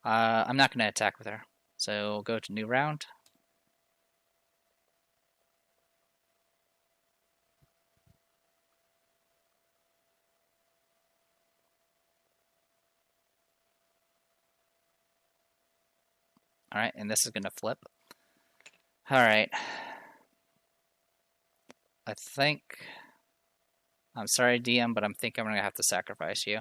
I'm not going to attack with her. So go to new round. Alright, and this is going to flip. Alright. I think... I'm sorry, Diem, but I'm thinking I'm going to have to sacrifice you.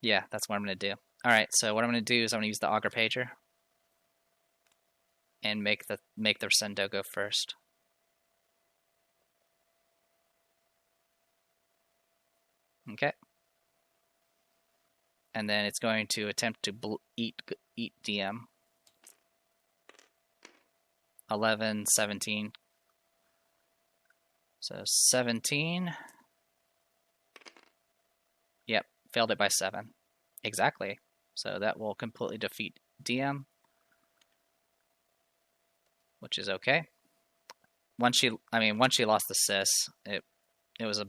Yeah, that's what I'm going to do. Alright, so what I'm going to do is I'm going to use the Augur Pager. And make the Rescindo go first. Okay. And then it's going to attempt to eat Diem. 11, 17. So 17. Yep, failed it by 7. Exactly. So that will completely defeat Diem, which is okay. Once she lost the sis, it was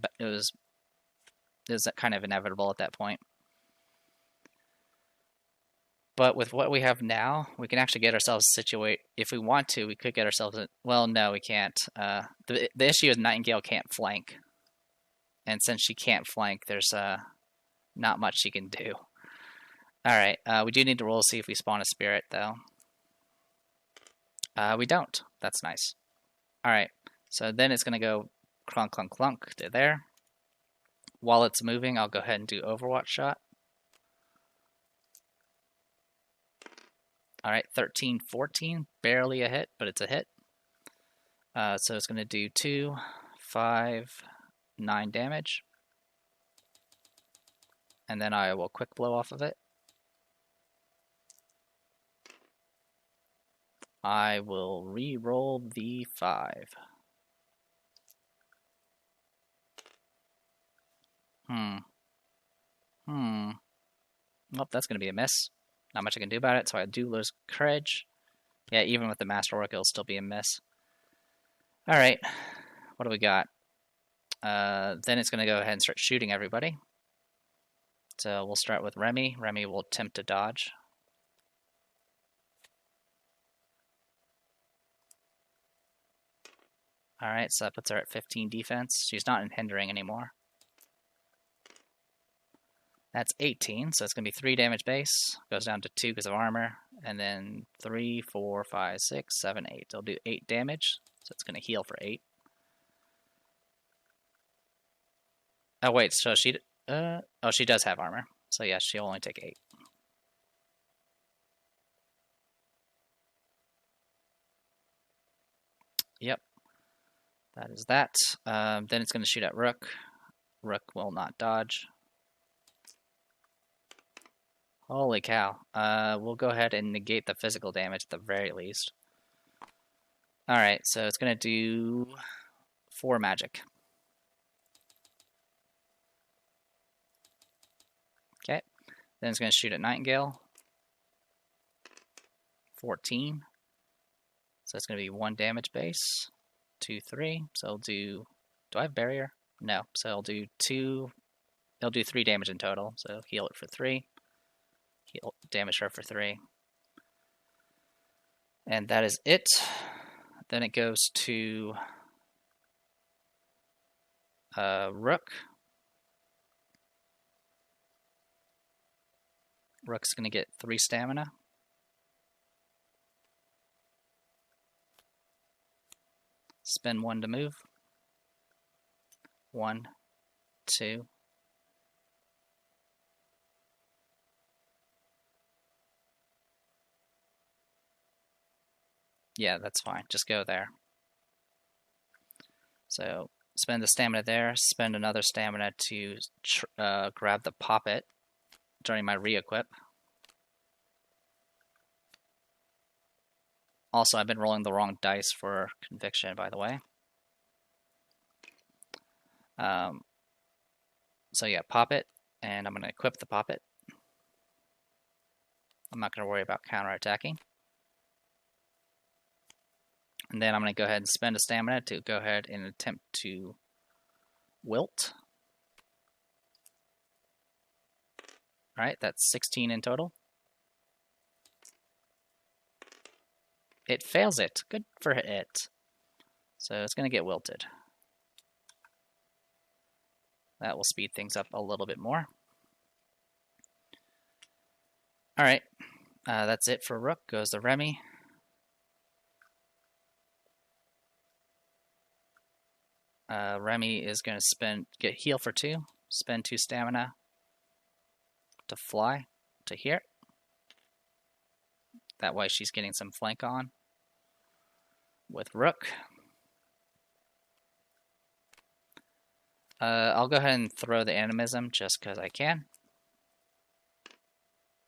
kind of inevitable at that point. But with what we have now, we can actually get ourselves situated. If we want to, we could get ourselves... Well, no, we can't. The issue is Nightingale can't flank. And since she can't flank, there's not much she can do. Alright, we do need to roll to see if we spawn a spirit, though. We don't. That's nice. Alright, so then it's going to go clunk, clunk, clunk to there. While it's moving, I'll go ahead and do Overwatch Shot. Alright, 13, 14. Barely a hit, but it's a hit. So it's going to do 2, 5, 9 damage. And then I will quick blow off of it. I will re-roll the 5. Well, that's going to be a miss. Not much I can do about it, so I do lose courage. Yeah, even with the Masterwork, it'll still be a miss. Alright, what do we got? Then it's going to go ahead and start shooting everybody. So we'll start with Remy. Remy will attempt to dodge. Alright, so that puts her at 15 defense. She's not in hindering anymore. That's 18, so it's going to be 3 damage base. Goes down to 2 because of armor. And then 3, 4, 5, 6, 7, 8. It'll do 8 damage, so it's going to heal for 8. Oh, wait, so she... oh, she does have armor. So yeah, she'll only take 8. Yep. That is that. Then it's going to shoot at Rook. Rook will not dodge. Holy cow. We'll go ahead and negate the physical damage at the very least. Alright, so it's going to do 4 magic. Okay. Then it's going to shoot at Nightingale. 14. So it's going to be 1 damage base. 2, 3. So it'll do... Do I have barrier? No. So it'll do 2... It'll do 3 damage in total. So heal it for 3. Heal, damage her for 3. And that is it. Then it goes to Rook. Rook's going to get 3 stamina. Spend 1 to move. 1, 2. Yeah, that's fine. Just go there. So spend the stamina there. Spend another stamina to grab the poppet during my re-equip. Also, I've been rolling the wrong dice for conviction, by the way. So yeah, pop it, and I'm going to equip the pop it. I'm not going to worry about counterattacking. And then I'm going to go ahead and spend a stamina to go ahead and attempt to wilt. Alright, that's 16 in total. It fails it. Good for it. So it's going to get wilted. That will speed things up a little bit more. Alright, that's it for Rook. Goes to Remy. Remy is going to get heal for 2, spend 2 stamina to fly to here. That way she's getting some flank on with Rook. I'll go ahead and throw the Animism just because I can.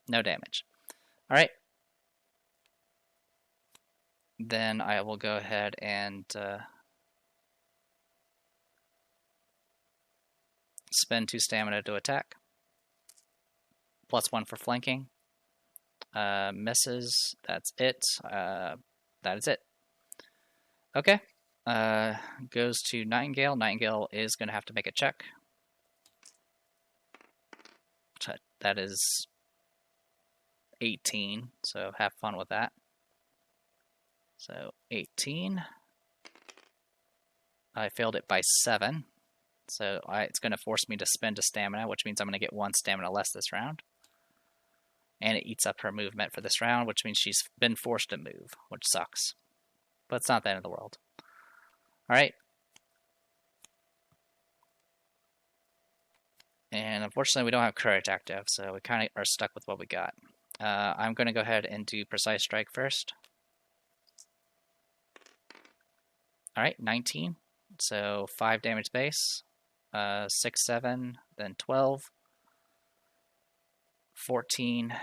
No damage. Alright. Then I will go ahead and spend 2 stamina to attack. +1 for flanking. Misses. That's it. That is it. Okay. Goes to Nightingale. Nightingale is going to have to make a check. That is 18, so have fun with that. So 18. I failed it by 7. So it's going to force me to spend a stamina, which means I'm going to get 1 stamina less this round. And it eats up her movement for this round, which means she's been forced to move, which sucks. But it's not the end of the world. Alright. And unfortunately we don't have Courage active, so we kind of are stuck with what we got. I'm going to go ahead and do Precise Strike first. Alright, 19. So 5 damage base. 6, 7, then 12. 14,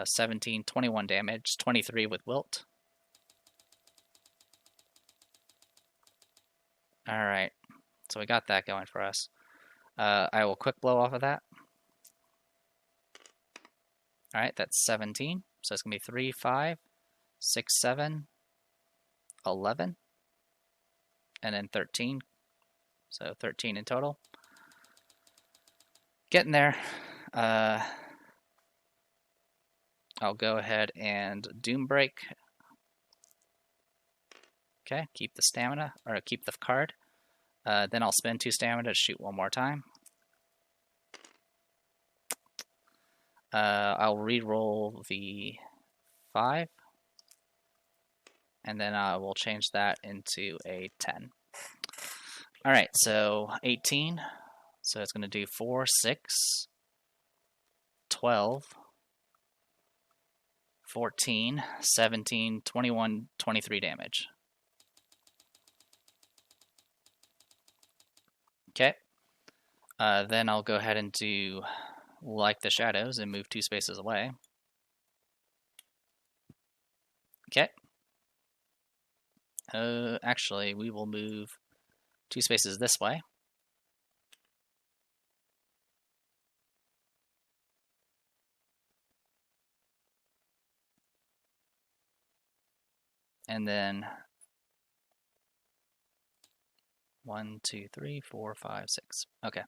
17, 21 damage, 23 with Wilt. Alright, so we got that going for us. I will quick blow off of that. Alright, that's 17. So it's going to be 3, 5, 6, 7, 11, and then 13. So 13 in total. Getting there. I'll go ahead and Doom Break. Okay, keep the stamina, or keep the card. Then I'll spend 2 stamina to shoot 1 more time. I'll re-roll the 5. And then I will change that into a 10. Alright, so 18. So it's going to do 4, 6, 12, 14, 17, 21, 23 damage. Okay. Then I'll go ahead and do like the shadows and move 2 spaces away. Okay. Actually, we will move 2 spaces this way. And then 1, 2, 3, 4, 5, 6. Okay.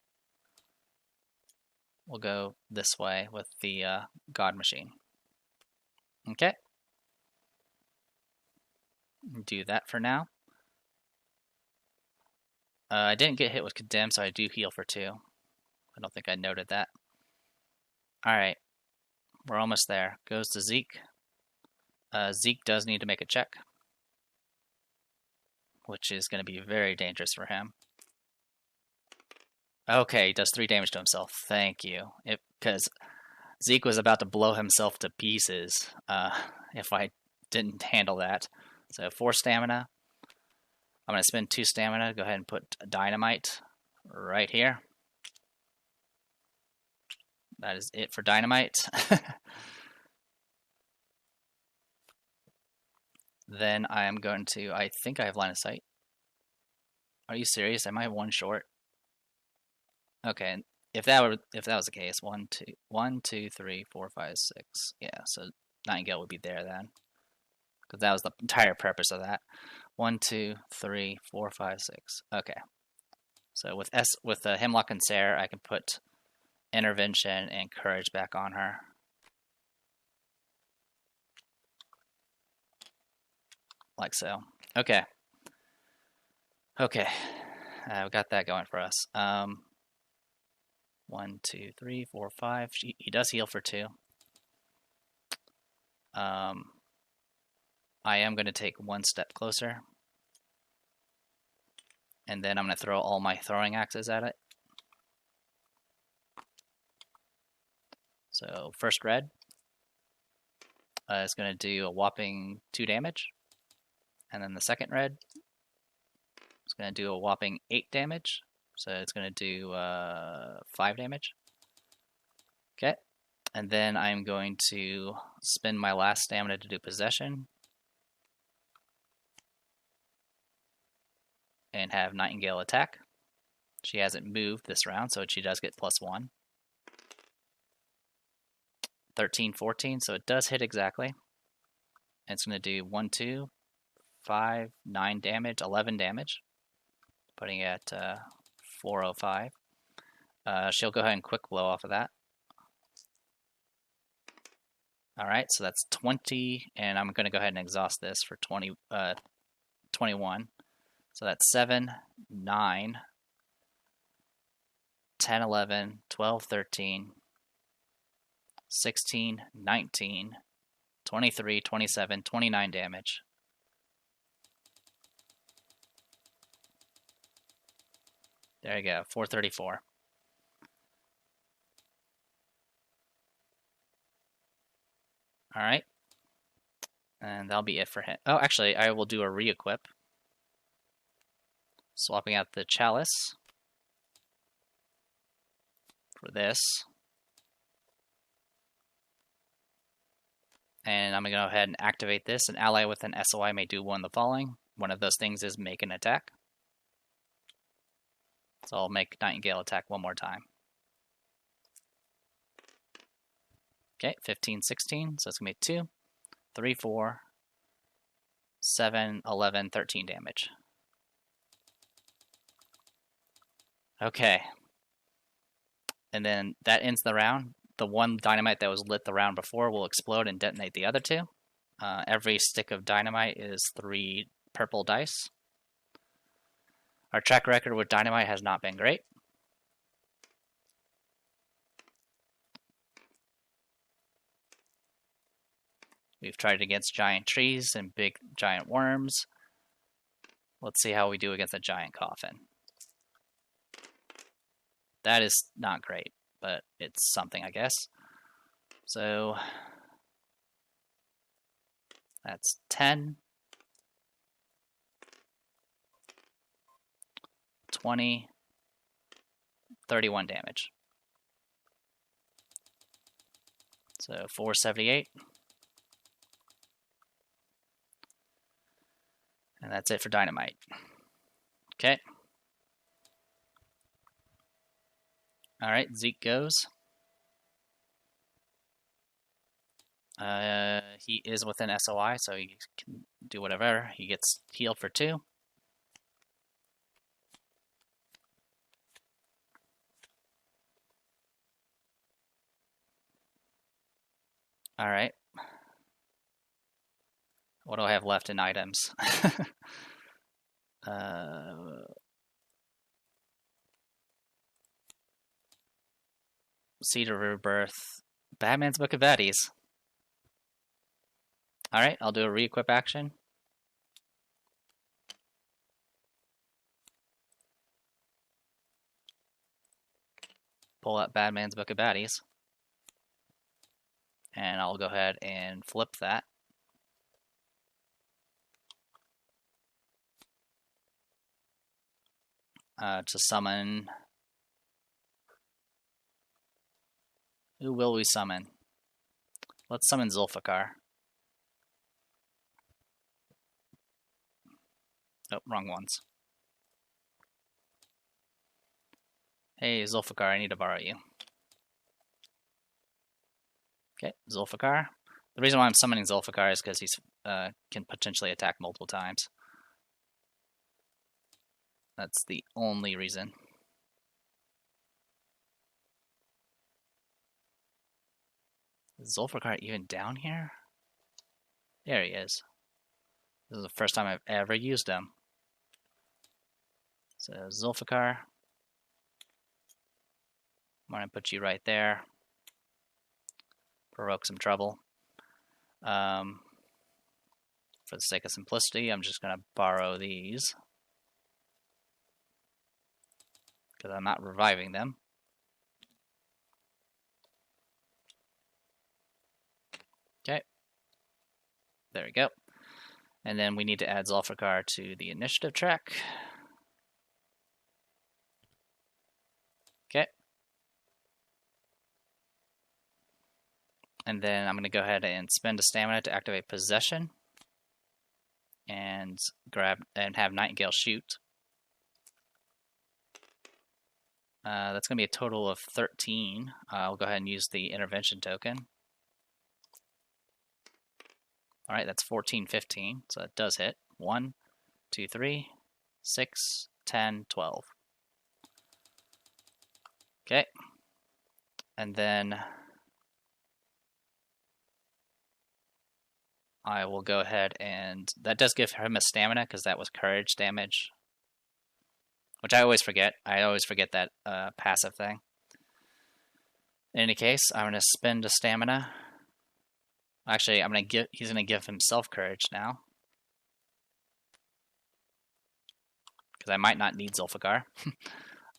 We'll go this way with the God Machine. Okay. Do that for now. I didn't get hit with Condemn, so I do heal for 2. I don't think I noted that. Alright. We're almost there. Goes to Zeke. Zeke does need to make a check, which is going to be very dangerous for him. Okay, he does 3 damage to himself. Thank you. Because Zeke was about to blow himself to pieces if I didn't handle that. So 4 stamina. I'm going to spend 2 stamina. Go ahead and put Dynamite right here. That is it for Dynamite. Then I am going to, I think I have line of sight. Are you serious? Am I 1 short? Okay, if that was the case, 1, 2, 3, 4, 5, 6. Yeah, so Nightingale would be there then, because that was the entire purpose of that. 1, 2, 3, 4, 5, 6. Okay. So with Hemlock and Sarah, I can put Intervention and Courage back on her. Like so. Okay. Okay. We got that going for us. 1, 2, 3, 4, 5. He does heal for 2. I am going to take one step closer. And then I'm going to throw all my throwing axes at it. So first red is going to do a whopping 2 damage. And then the second red is going to do a whopping 8 damage. So it's going to do 5 damage. Okay. And then I'm going to spend my last stamina to do possession. And have Nightingale attack. She hasn't moved this round, so she does get +1. 13, 14, so it does hit exactly. And it's going to do 1, 2, 5, 9 damage, 11 damage. Putting it at 405. She'll go ahead and quick blow off of that. Alright, so that's 20, and I'm going to go ahead and exhaust this for 21. So that's 7, 9, 10, 11, 12, 13, 16, 19, 23, 27, 29 damage. There you go, 434. Alright. And that'll be it for him. Oh, actually, I will do a re-equip. Swapping out the Chalice for this. And I'm going to go ahead and activate this. An ally with an SOI may do one of the following. One of those things is make an attack. So I'll make Nightingale attack one more time. Okay, 15, 16. So it's going to be 2, 3, 4, 7, 11, 13 damage. Okay. And then that ends the round. The one dynamite that was lit the round before will explode and detonate the other 2. Every stick of dynamite is 3 purple dice. Our track record with dynamite has not been great. We've tried against giant trees and big giant worms. Let's see how we do against a giant coffin. That is not great, but it's something, I guess. So that's 10, 20, 31 damage. So 478. And that's it for dynamite. Okay. Alright, Zeke goes. He is within SOI, so he can do whatever. He gets healed for 2. Alright. What do I have left in items? Seed of Rebirth. Batman's Book of Baddies. Alright, I'll do a re-equip action. Pull out Batman's Book of Baddies. And I'll go ahead and flip that. To summon... Who will we summon? Let's summon Zulfikar. Oh, wrong ones. Hey, Zulfikar, I need to borrow you. Okay, Zulfikar. The reason why I'm summoning Zulfikar is because he's can potentially attack multiple times. That's the only reason. Is Zulfikar even down here? There he is. This is the first time I've ever used him. So Zulfikar, I'm going to put you right there. Provoke some trouble. For the sake of simplicity, I'm just going to borrow these. Because I'm not reviving them. Okay. There we go. And then we need to add Zulfikar to the initiative track. Okay. And then I'm going to go ahead and spend a stamina to activate Possession. And have Nightingale shoot. That's going to be a total of 13. I'll go ahead and use the intervention token. Alright, that's 14, 15, so that does hit. 1, 2, 3, 6, 10, 12. Okay. And then I will go ahead and... That does give him a stamina, because that was courage damage. Which I always forget. I always forget that passive thing. In any case, I'm going to spend a stamina. Actually, he's going to give himself courage now. Because I might not need Zulfikar.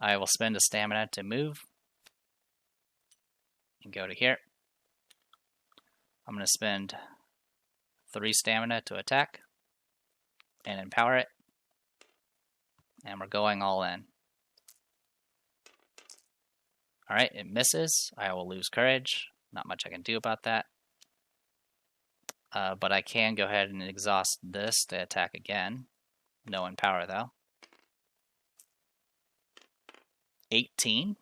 I will spend a stamina to move. And go to here. I'm going to spend 3 stamina to attack. And empower it. And we're going all in. Alright, it misses. I will lose courage. Not much I can do about that. But I can go ahead and exhaust this to attack again. No empower though. 18.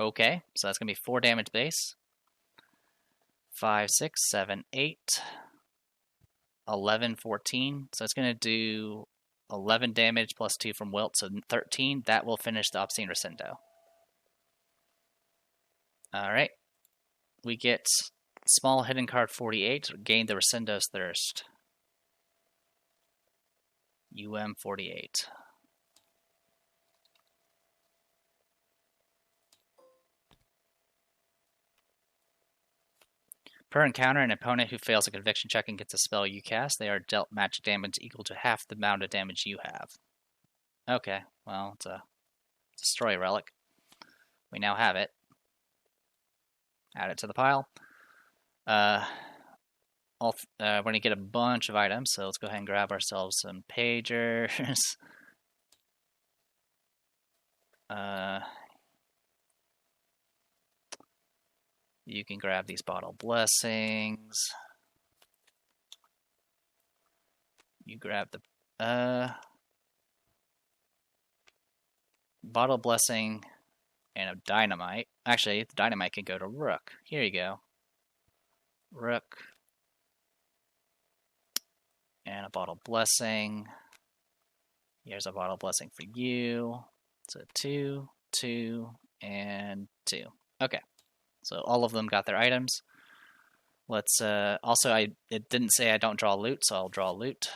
Okay, so that's going to be 4 damage base. 5, 6, 7, 8. 11, 14. So it's going to do 11 damage plus 2 from Wilt, so 13. That will finish the Obscene Rescindo. Alright. We get small hidden card 48. Gain the Rescindo's Thirst. UM 48. Per encounter, an opponent who fails a conviction check and gets a spell you cast, they are dealt magic damage equal to half the amount of damage you have. Okay, well, it's a Destroy Relic. We now have it. Add it to the pile. We're going to get a bunch of items, so let's go ahead and grab ourselves some pagers. You can grab these bottle blessings. You grab the bottle blessing and a dynamite. Actually, the dynamite can go to Rook. Here you go. Rook. And a bottle blessing. Here's a bottle blessing for you. So 2, 2, and 2. Okay. So all of them got their items. Let's also, it didn't say I don't draw loot, so I'll draw loot.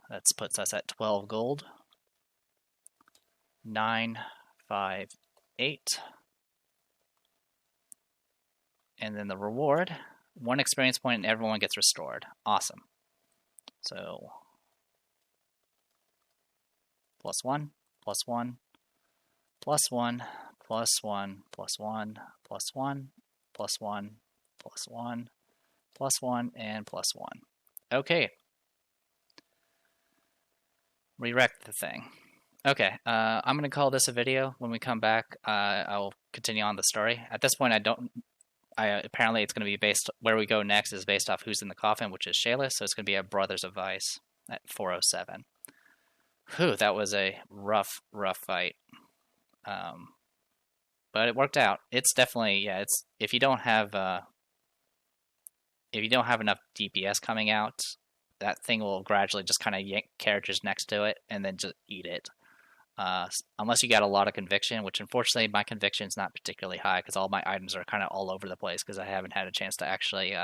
That puts us at 12 gold. 9, 5, 8. And then the reward, 1 experience point and everyone gets restored. Awesome. So +1, +1, +1, +1, +1, +1, +1, +1, +1, and +1. Okay. Re-wreck the thing. Okay, I'm going to call this a video. When we come back, I will continue on the story. At this point, apparently it's going to be based, where we go next is based off who's in the coffin, which is Shayless, so it's going to be a Brothers of Vice at 407. Whew, that was a rough fight. But it worked out. It's definitely, yeah, it's if you don't have enough DPS coming out, that thing will gradually just kind of yank characters next to it and then just eat it. Unless you got a lot of conviction, which unfortunately my conviction is not particularly high because all my items are kind of all over the place because I haven't had a chance to actually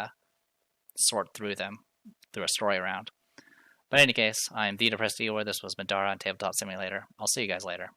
sort through them through a story round. But in any case, I'm the Depressed Dealer. This was Middara on Tabletop Simulator. I'll see you guys later.